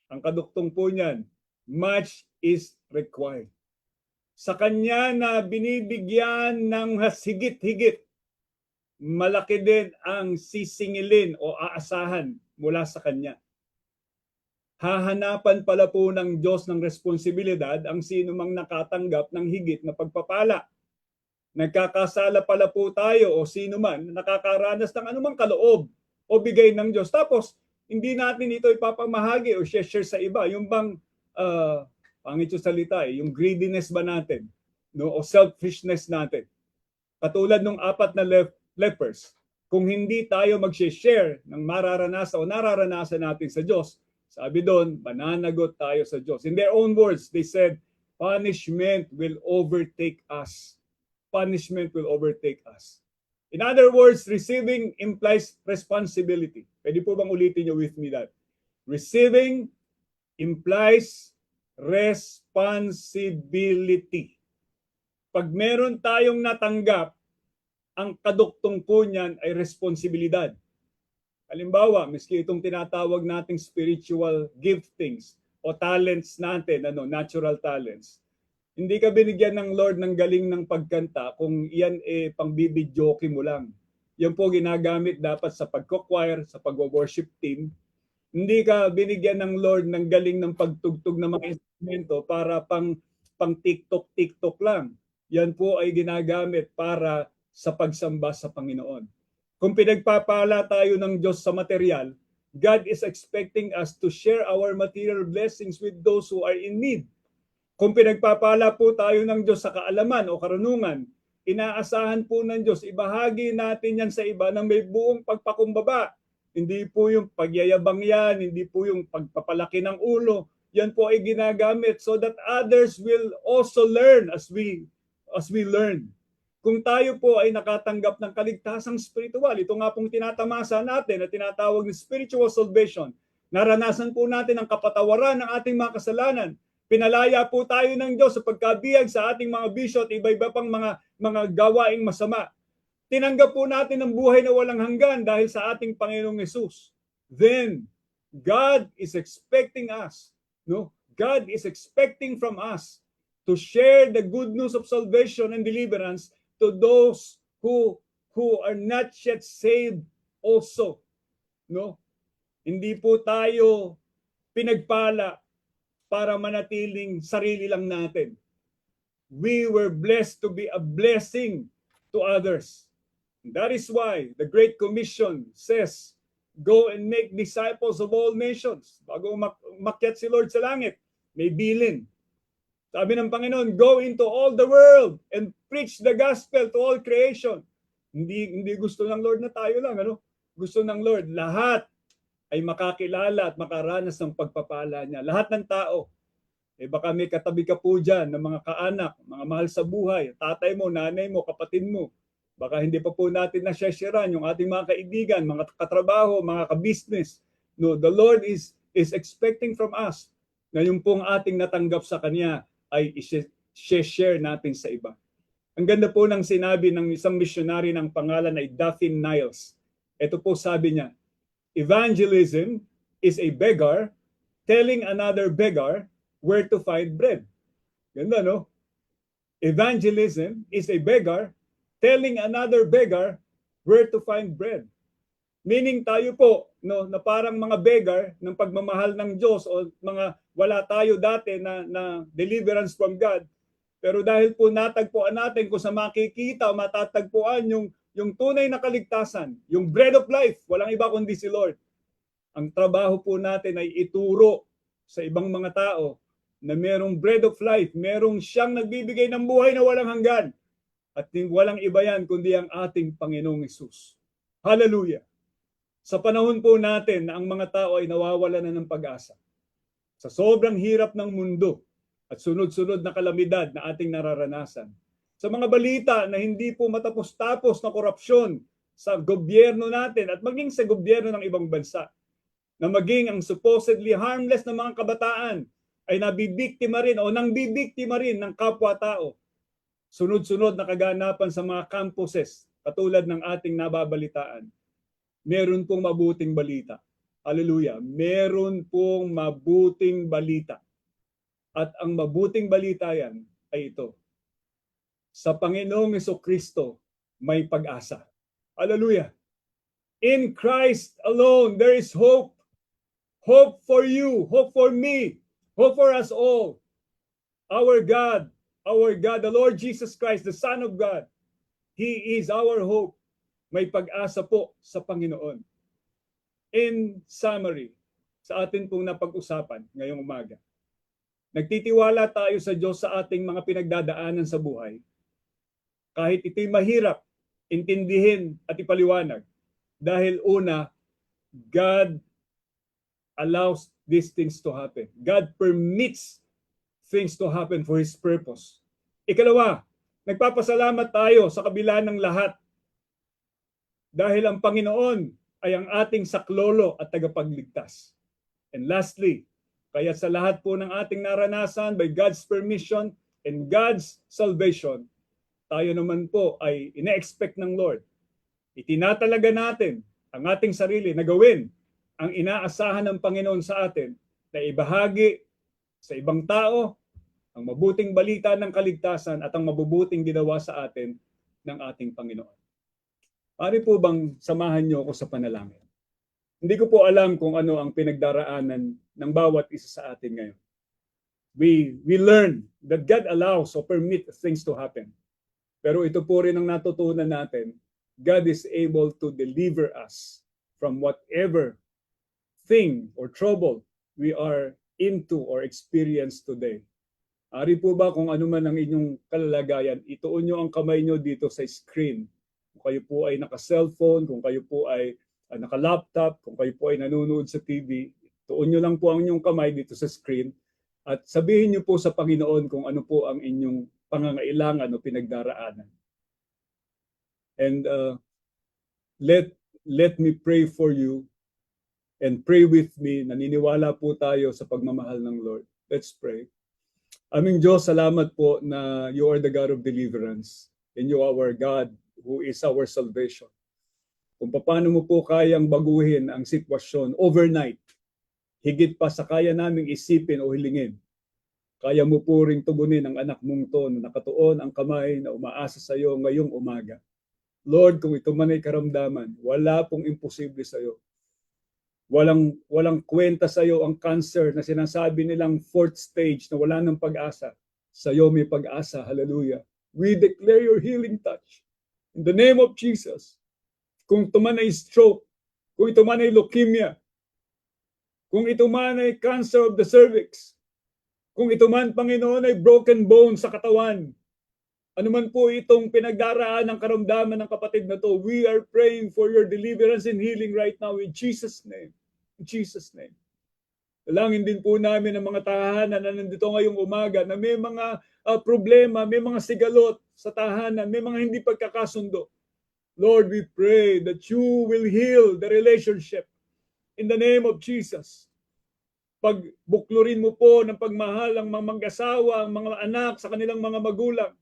Ang kaduktong po niyan, much is required. Sa kanya na binibigyan ng higit-higit, malaki din ang sisingilin o aasahan mula sa kanya. Hahanapan pala po ng Diyos ng responsibilidad ang sino mang nakatanggap ng higit na pagpapala. Nagkakasala pala po tayo o sino man nakakaranas ng anumang kaloob o bigay ng Diyos. Tapos, hindi natin ito ipapamahagi o share sa iba. Yung bang, pangit yung salita yung greediness ba natin? No? O selfishness natin. Katulad ng 4 na lepers, kung hindi tayo mag-share ng mararanasan o nararanasan natin sa Diyos, sabi doon, mananagot tayo sa Diyos. In their own words, they said, punishment will overtake us. Punishment will overtake us. In other words, receiving implies responsibility. Pwede po bang ulitin niyo with me that? Receiving implies responsibility. Pag meron tayong natanggap, ang kaduktong po niyan ay responsibilidad. Halimbawa, miski itong tinatawag nating spiritual giftings o talents natin, natural talents. Hindi ka binigyan ng Lord ng galing ng pagkanta kung iyan pangbibidyoke mo lang. Yan po ginagamit dapat sa pagko-choir, sa pag-worship team. Hindi ka binigyan ng Lord ng galing ng pagtugtog ng mga instrumento para pang TikTok lang. Yan po ay ginagamit para sa pagsamba sa Panginoon. Kung pinagpapala tayo ng Diyos sa material, God is expecting us to share our material blessings with those who are in need. Kung pinagpapala po tayo ng Diyos sa kaalaman o karunungan, inaasahan po ng Diyos, ibahagi natin yan sa iba na may buong pagpakumbaba. Hindi po yung pagyayabang yan, hindi po yung pagpapalaki ng ulo. Yan po ay ginagamit so that others will also learn as we learn. Kung tayo po ay nakatanggap ng kaligtasang spiritual, ito nga pong tinatamasa natin na tinatawag ng spiritual salvation. Naranasan po natin ang kapatawaran ng ating mga kasalanan. Pinalaya po tayo ng Diyos sa pagkabiyag sa ating mga bisyo at iba-iba pang mga gawaing masama. Tinanggap po natin ang buhay na walang hanggan dahil sa ating Panginoong Hesus. Then, God is expecting us, God is expecting from us to share the good news of salvation and deliverance to those who are not yet saved also. Hindi po tayo pinagpala para manatiling sarili lang natin. We were blessed to be a blessing to others. And that is why the Great Commission says, go and make disciples of all nations. Bago umakyat si Lord sa langit, may bilin. Sabi ng Panginoon, go into all the world and preach the gospel to all creation. Hindi gusto ng Lord na tayo lang. Gusto ng Lord lahat ay makakilala at makaranas ng pagpapala niya. Lahat ng tao, baka may katabi ka po dyan ng mga kaanak, mga mahal sa buhay, tatay mo, nanay mo, kapatid mo. Baka hindi pa po natin na-sharean yung ating mga kaibigan, mga katrabaho, mga ka-business. No, the Lord is expecting from us na yung pong ating natanggap sa Kanya ay i-share natin sa iba. Ang ganda po ng sinabi ng isang missionary ng pangalan ay Daphne Niles. Ito po sabi niya, evangelism is a beggar telling another beggar where to find bread. Ganda, no? Evangelism is a beggar telling another beggar where to find bread. Meaning tayo po, no, na parang mga beggar ng pagmamahal ng Diyos o mga wala tayo dati na deliverance from God. Pero dahil po natagpuan natin kung sa makikita o matatagpuan yung tunay na kaligtasan, yung bread of life, walang iba kundi si Lord. Ang trabaho po natin ay ituro sa ibang mga tao na merong bread of life, merong siyang nagbibigay ng buhay na walang hanggan. At walang iba yan kundi ang ating Panginoong Hesus. Hallelujah! Sa panahon po natin na ang mga tao ay nawawalan na ng pag-asa. Sa sobrang hirap ng mundo at sunod-sunod na kalamidad na ating nararanasan. Sa mga balita na hindi po matapos-tapos na korupsyon sa gobyerno natin at maging sa gobyerno ng ibang bansa. Na maging ang supposedly harmless na mga kabataan ay nabibiktima rin o nangbibiktima rin ng kapwa-tao. Sunod-sunod na kaganapan sa mga campuses katulad ng ating nababalitaan. Meron pong mabuting balita. Hallelujah. Meron pong mabuting balita. At ang mabuting balita yan ay ito. Sa Panginoong Jesucristo may pag-asa. Hallelujah. In Christ alone there is hope. Hope for you, hope for me, hope for us all. Our God, the Lord Jesus Christ, the Son of God, He is our hope. May pag-asa po sa Panginoon. In summary, sa atin pong napag-usapan ngayong umaga, nagtitiwala tayo sa Diyos sa ating mga pinagdadaanan sa buhay. Kahit ito'y mahirap, intindihin at ipaliwanag. Dahil una, God allows these things to happen. God permits things to happen for His purpose. Ikalawa, nagpapasalamat tayo sa kabila ng lahat. Dahil ang Panginoon ay ang ating saklolo at tagapagligtas. And lastly, kaya sa lahat po ng ating naranasan by God's permission and God's salvation, tayo naman po ay ina-expect ng Lord. Itinatalaga natin ang ating sarili na gawin ang inaasahan ng Panginoon sa atin na ibahagi sa ibang tao ang mabuting balita ng kaligtasan at ang mabubuting ginawa sa atin ng ating Panginoon. Pari po bang samahan niyo ako sa panalangin? Hindi ko po alam kung ano ang pinagdaraanan ng bawat isa sa atin ngayon. We learn that God allows or permit things to happen. Pero ito po rin ang natutunan natin. God is able to deliver us from whatever thing or trouble we are into or experience today. Ari po ba kung ano man ang inyong kalalagayan, ituon nyo ang kamay nyo dito sa screen. Kung kayo po ay naka-cellphone, kung kayo po ay naka-laptop, kung kayo po ay nanonood sa TV, tuon nyo lang po ang inyong kamay dito sa screen at sabihin nyo po sa Panginoon kung ano po ang inyong pangangailangan o pinagdaraanan. And let me pray for you and pray with me. Naniniwala po tayo sa pagmamahal ng Lord. Let's pray. Aming Diyos, salamat po na you are the God of deliverance and you are our God who is our salvation. Kung paano mo po kayang baguhin ang sitwasyon overnight, higit pa sa kaya naming isipin o hilingin, kaya mo po ring tugunin ang anak mong to na nakatuon ang kamay na umaasa sa iyo ngayong umaga. Lord, kung ito man ay karamdaman, wala pong imposible sa iyo. Walang kwenta sa iyo ang cancer na sinasabi nilang 4th stage na wala ng pag-asa. Sa iyo may pag-asa. Hallelujah. We declare your healing touch. In the name of Jesus. Kung ito man ay stroke, kung ito man ay leukemia, kung ito man ay cancer of the cervix, kung ito man, Panginoon, ay broken bone sa katawan, ano man po itong pinagdaraan ng karamdaman ng kapatid na to, we are praying for your deliverance and healing right now in Jesus' name. In Jesus' name. Dalangin din po namin ang mga tahanan na nandito ngayong umaga na may mga problema, may mga sigalot sa tahanan, may mga hindi pagkakasundo. Lord, we pray that you will heal the relationship in the name of Jesus. Pagbuklurin mo po ng pagmahal ang mga mag-asawa, ang mga anak sa kanilang mga magulang,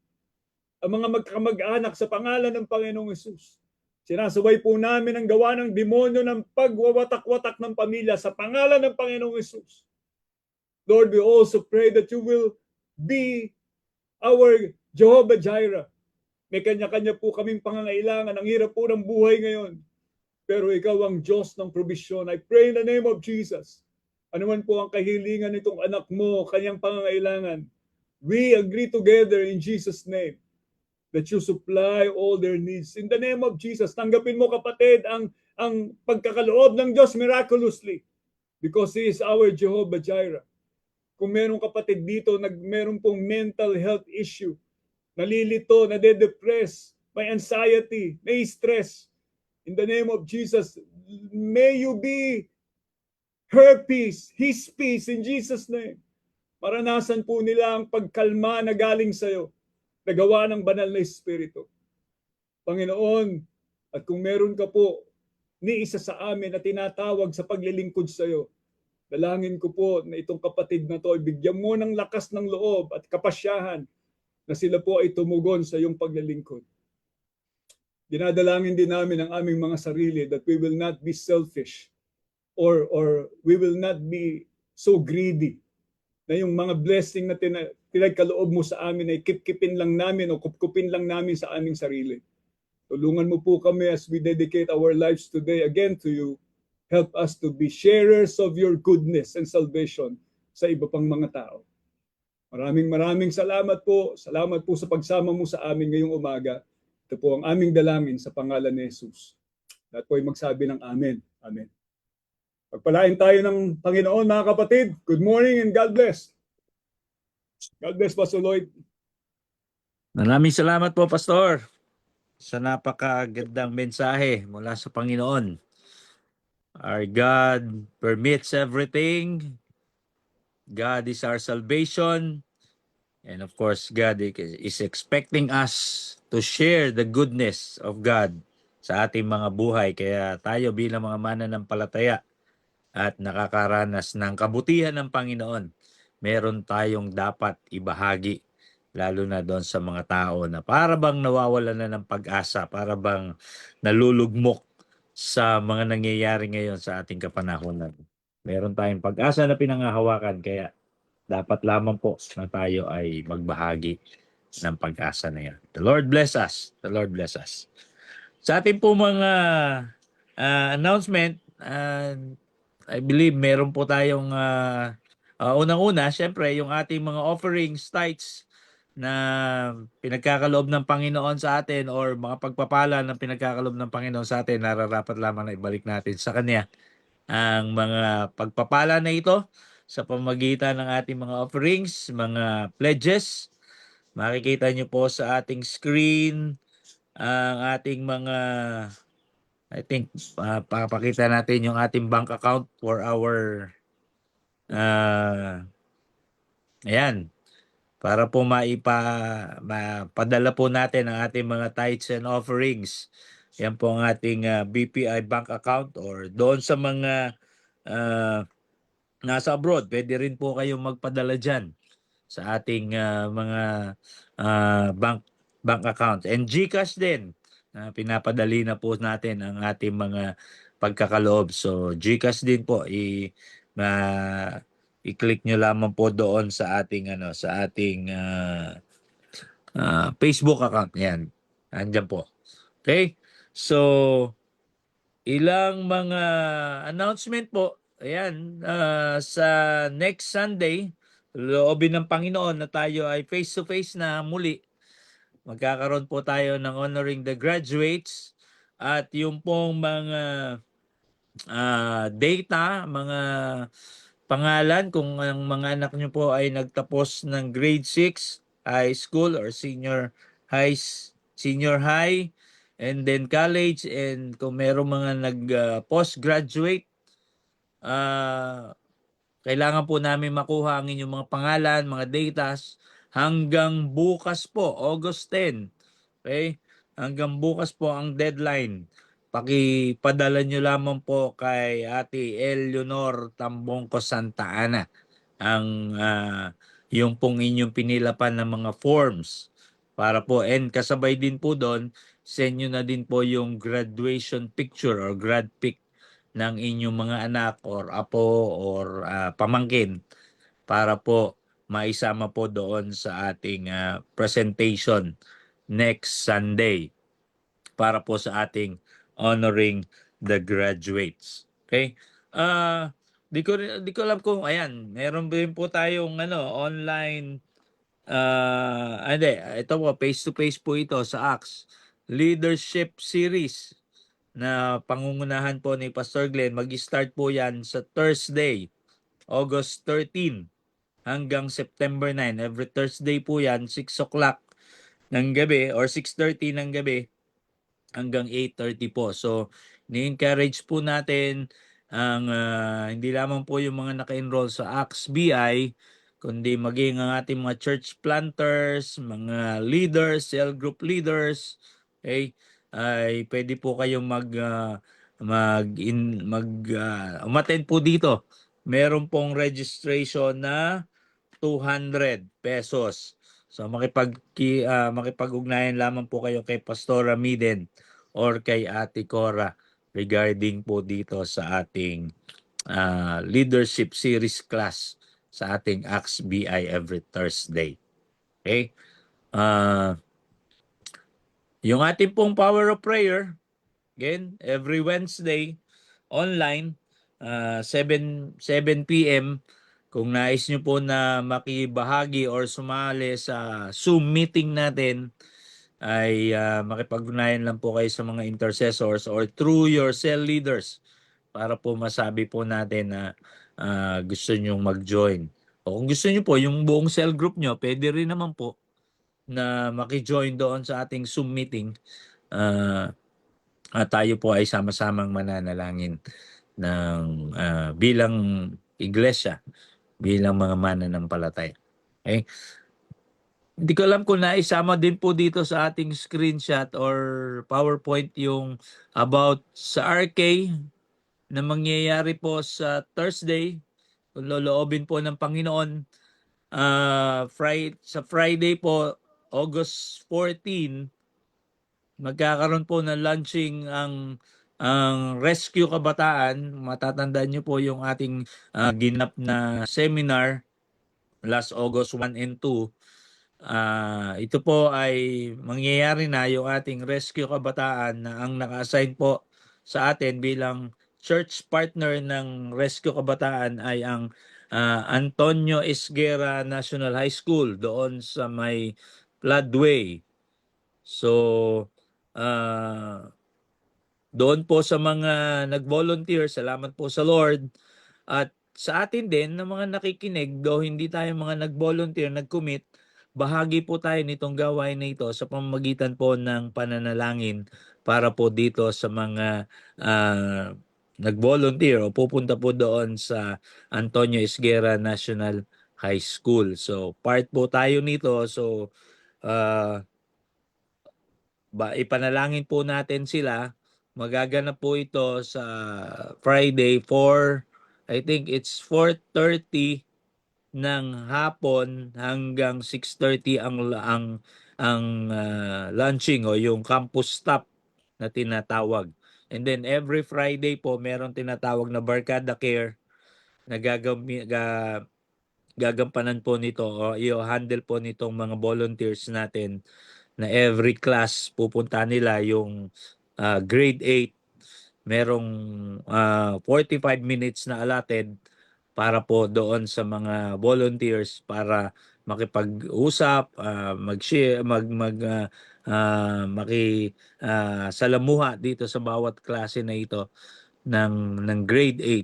ang mga magkamag-anak sa pangalan ng Panginoong Hesus. Sinasabay po namin ang gawa ng demonyo ng pagwawatak-watak ng pamilya sa pangalan ng Panginoong Hesus. Lord, we also pray that you will be our Jehovah Jireh. May kanya-kanya po kaming pangangailangan. Ang hirap po ng buhay ngayon. Pero ikaw ang Diyos ng provision. I pray in the name of Jesus. Ano man po ang kahilingan nitong anak mo, kanyang pangangailangan, we agree together in Jesus' name that you supply all their needs. In the name of Jesus, tanggapin mo kapatid ang pagkakaloob ng Diyos miraculously because He is our Jehovah Jireh. Kung merong kapatid dito, meron pong mental health issue, nalilito, nade-depress, may anxiety, may stress. In the name of Jesus, may you be her peace, His peace in Jesus' name. Maranasan po nila ang pagkalma na galing sa'yo, nagawa ng banal na Espiritu. Panginoon, at kung meron ka po ni isa sa amin na tinatawag sa paglilingkod sa'yo, dalangin ko po na itong kapatid na to, ibigyan mo ng lakas ng loob at kapasyahan na sila po ay tumugon sa iyong paglilingkod. Dinadalangin din namin ang aming mga sarili that we will not be selfish or we will not be so greedy na yung mga blessing na pinagkaloob mo sa amin ay kipkipin lang namin o kupkupin lang namin sa aming sarili. Tulungan mo po kami as we dedicate our lives today again to you. Help us to be sharers of your goodness and salvation sa iba pang mga tao. Maraming salamat po. Salamat po sa pagsama mo sa amin ngayong umaga. Ito po ang aming dalangin sa pangalan ni Jesus. Lahat po ay magsabi ng Amen. Amen. Pagpalain tayo ng Panginoon, mga kapatid. Good morning and God bless. God bless, Pastor Lloyd. Maraming salamat po, Pastor, sa napakagandang mensahe mula sa Panginoon. Our God permits everything. God is our salvation. And of course, God is expecting us to share the goodness of God sa ating mga buhay. Kaya tayo bilang mga mananampalataya at nakakaranas ng kabutihan ng Panginoon, meron tayong dapat ibahagi, lalo na doon sa mga tao na para bang nawawalan na ng pag-asa, para bang nalulugmok sa mga nangyayari ngayon sa ating kapanahonan. Meron tayong pag-asa na pinangahawakan, kaya dapat lamang po na tayo ay magbahagi ng pag-asa na yan. The Lord bless us. The Lord bless us. Sa ating po mga announcement, I believe meron po tayong unang-una, syempre yung ating mga offerings, tithes na pinagkakaloob ng Panginoon sa atin or mga pagpapala na pinagkakaloob ng Panginoon sa atin, nararapat lamang na ibalik natin sa Kanya ang mga pagpapala na ito sa pamagitan ng ating mga offerings, mga pledges. Makikita nyo po sa ating screen ang ating mga, I think, papakita natin yung ating bank account for our, ayan, para po mapadala po natin ang ating mga tithes and offerings. Yan po ang ating BPI bank account, or doon sa mga nasa abroad, pwede rin po kayong magpadala dyan sa ating mga bank account. And GCash din, pinapadali na po natin ang ating mga pagkakaloob. So GCash din po, i-click nyo lamang po doon sa ating Facebook account. Yan. Andyan po. Okay? So ilang mga announcement po. Ayan, sa next Sunday, loobin ng Panginoon na tayo ay face-to-face na muli. Magkakaroon po tayo ng honoring the graduates at yung pong mga data, mga pangalan, kung ang mga anak nyo po ay nagtapos ng grade 6 high school or senior high, and then college, and kung meron mga nag postgraduate kailangan po namin makuha ang inyong mga pangalan, mga datas hanggang bukas po, August 10. Okay? Hanggang bukas po ang deadline. Pakipadala nyo lamang po kay Ate Eleanor Tambongko Santa Ana ang yung pong inyong pinilapan ng mga forms para po, and kasabay din po doon, send nyo na din po yung graduation picture or grad pic ng inyong mga anak or apo or pamangkin para po maisama po doon sa ating presentation next Sunday para po sa ating honoring the graduates. Okay? Di ko alam kung ayan, meron din po tayong online hindi, ito po face to face po ito sa ACTS Leadership Series na pangungunahan po ni Pastor Glenn. Mag-start po 'yan sa Thursday, August 13 hanggang September 9. Every Thursday po 'yan, 6 o'clock ng gabi or 6:30 ng gabi hanggang 8:30 po. So, ni-encourage po natin ang hindi lamang po yung mga naka-enroll sa ACTS BI, kundi maging ang ating mga church planters, mga leaders, cell group leaders, okay, ay pwede po kayong umattend po dito. Meron pong registration na 200 pesos. So makipag-ugnayan lamang po kayo kay Pastora Miden or kay Ate Cora regarding po dito sa ating leadership series class sa ating ACTS BI every Thursday. Okay? Yung ating pong Power of Prayer, again, every Wednesday, online, 7 p.m. Kung nais nyo po na makibahagi or sumali sa Zoom meeting natin, ay makipag-ugnayan lang po kayo sa mga intercessors or through your cell leaders para po masabi po natin na gusto nyo mag-join. O kung gusto nyo po, yung buong cell group nyo, pwede rin naman po na maki-join doon sa ating Zoom meeting. Tayo po ay sama-samang mananalangin ng bilang iglesia, bilang mga mananampalataya. Okay? Hindi ko alam kung naisama din po dito sa ating screenshot or PowerPoint yung about sa RK na mangyayari po sa Thursday, kung loloobin po ng Panginoon. Sa Friday po, August 14, magkakaroon po ng launching ang Rescue Kabataan. Matatandaan nyo po yung ating ginap na seminar last August 1 and 2. Ito po ay mangyayari na yung ating Rescue Kabataan na ang naka-assign po sa atin bilang church partner ng Rescue Kabataan ay ang Antonio Esguera National High School doon sa may Floodway. So, doon po sa mga nag-volunteer, salamat po sa Lord. At sa atin din, na mga nakikinig, though hindi tayo mga nag-volunteer, nag-commit, bahagi po tayo nitong gawain na ito sa pamamagitan po ng pananalangin para po dito sa mga nag-volunteer o pupunta po doon sa Antonio Esguera National High School. So, part po tayo nito. So, ipanalangin po natin sila. Magaganap po ito sa Friday I think it's 4:30 ng hapon hanggang 6:30 ang launching o yung campus stop na tinatawag. And then every Friday po meron tinatawag na Barkada Care na gagampanan po nito o i-handle po nitong mga volunteers natin na every class pupunta nila. Yung grade 8 merong 45 minutes na allotted para po doon sa mga volunteers para makipag-usap, mag-share, salamuha dito sa bawat klase na ito ng grade 8.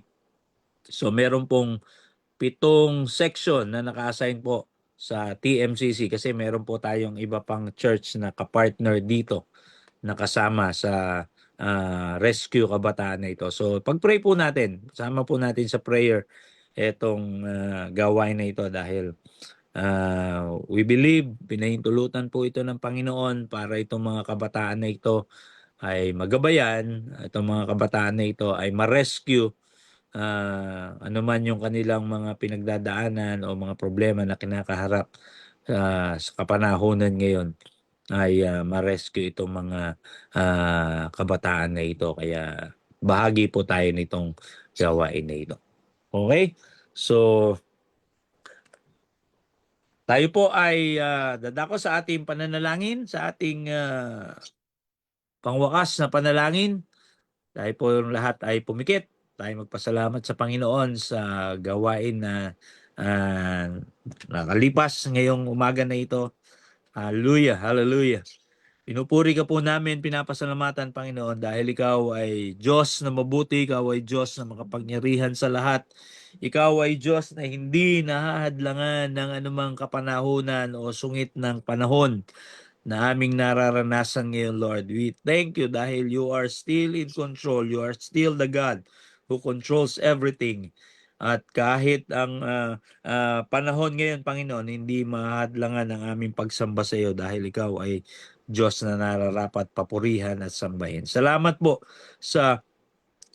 So meron pong 7 section na naka-assign po sa TMCC kasi meron po tayong iba pang church na kapartner dito nakasama sa rescue kabataan na ito. So pag-pray po natin, sama po natin sa prayer itong gawain na ito dahil we believe pinahintulutan po ito ng Panginoon para itong mga kabataan na ito ay magabayan, itong mga kabataan na ito ay ma-rescue ano man yung kanilang mga pinagdadaanan o mga problema na kinakaharap sa kapanahunan ngayon ay ma-rescue itong mga kabataan na ito. Kaya bahagi po tayo nitong gawain na ito. Okay? So, tayo po ay dadako sa ating pananalangin, sa ating pangwakas na panalangin. Tayo po yung lahat ay pumikit. Tayo magpasalamat sa Panginoon sa gawain na nakalipas ngayong umaga na ito. Hallelujah, hallelujah. Pinupuri ka po namin, pinapasalamatan Panginoon dahil ikaw ay Diyos na mabuti, ikaw ay Diyos na makapangyarihan sa lahat. Ikaw ay Diyos na hindi nahahadlangan ng anumang kapanahunan o sungit ng panahon na aming nararanasan ngayon, Lord. We thank you dahil you are still in control. You are still the God who controls everything. At kahit ang panahon ngayon, Panginoon, hindi mahadlangan ang aming pagsamba sa iyo dahil ikaw ay Diyos na nararapat papurihan at sambahin. Salamat po sa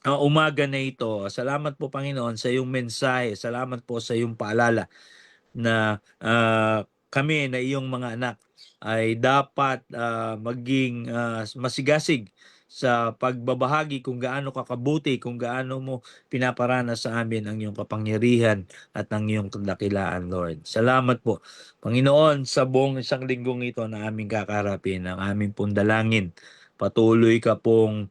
umaga na ito. Salamat po, Panginoon, sa iyong mensahe. Salamat po sa iyong paalala na kami na iyong mga anak ay dapat maging masigasig sa pagbabahagi kung gaano kakabuti, kung gaano mo pinaparanas sa amin ang iyong kapangyarihan at ang iyong kadakilaan, Lord. Salamat po, Panginoon, sa buong isang linggong ito na aming kakarapin, ang aming pong dalangin. Patuloy ka pong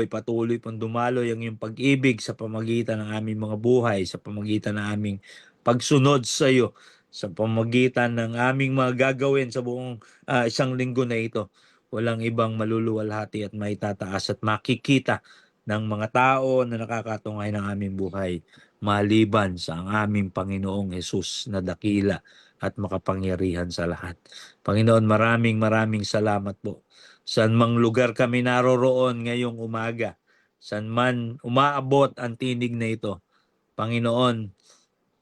patuloy pong dumaloy ang iyong pag-ibig sa pamagitan ng aming mga buhay, sa pamagitan ng aming pagsunod sa iyo, sa pamagitan ng aming mga gagawin sa buong isang linggo na ito. Walang ibang maluluwalhati at maitataas at makikita ng mga tao na nakakatungay ng aming buhay maliban sa ang aming Panginoong Hesus na dakila at makapangyarihan sa lahat. Panginoon, maraming salamat po. Saan mang lugar kami naroroon ngayong umaga, saan man umaabot ang tinig na ito, Panginoon,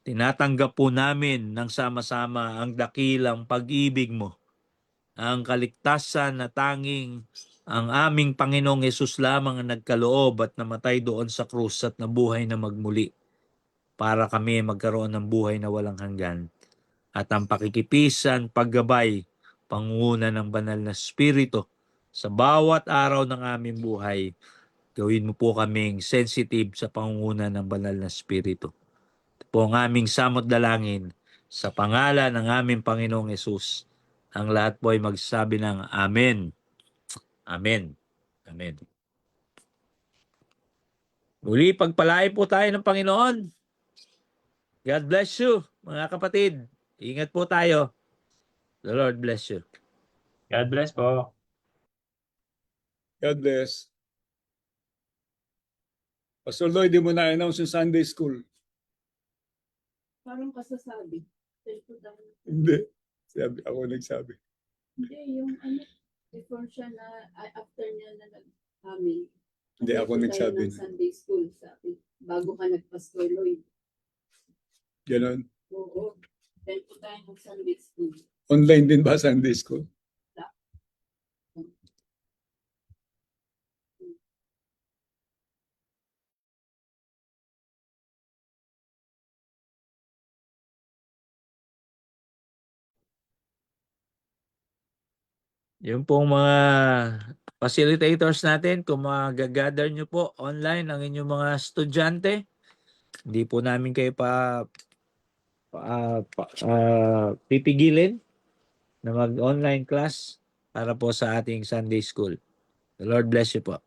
tinatanggap po namin ng sama-sama ang dakilang pag-ibig mo, ang kaligtasan na tanging ang aming Panginoong Hesus lamang ang nagkaloob at namatay doon sa krus at nabuhay na magmuli para kami magkaroon ng buhay na walang hanggan. At ang pakikipisan, paggabay, pangunguna ng banal na Espiritu sa bawat araw ng aming buhay, gawin mo po kaming sensitive sa pangunguna ng banal na Espiritu. Ito po ang aming samot dalangin sa pangalan ng aming Panginoong Hesus. Ang lahat po ay magsasabi ng Amen. Amen. Amen. Muli, pagpalain po tayo ng Panginoon. God bless you, mga kapatid. Ingat po tayo. The Lord bless you. God bless po. God bless. Pastor Lloyd, di mo na-announce yung Sunday school. Parang kasasabi. Hindi. Ako nagsabi. Hindi, yung before siya na, after niya na nag-amin. Hindi, ako nagsabi. Sunday school, sabi. Bago ka nag-Pastor Lloyd. Ganon. Oo. Then po tayo ng Sunday school. Online din ba Sunday school? Yung pong mga facilitators natin, kung mag-gather nyo po online ang inyong mga estudyante, hindi po namin kayo pipigilin na mag-online class para po sa ating Sunday School. The Lord bless you po.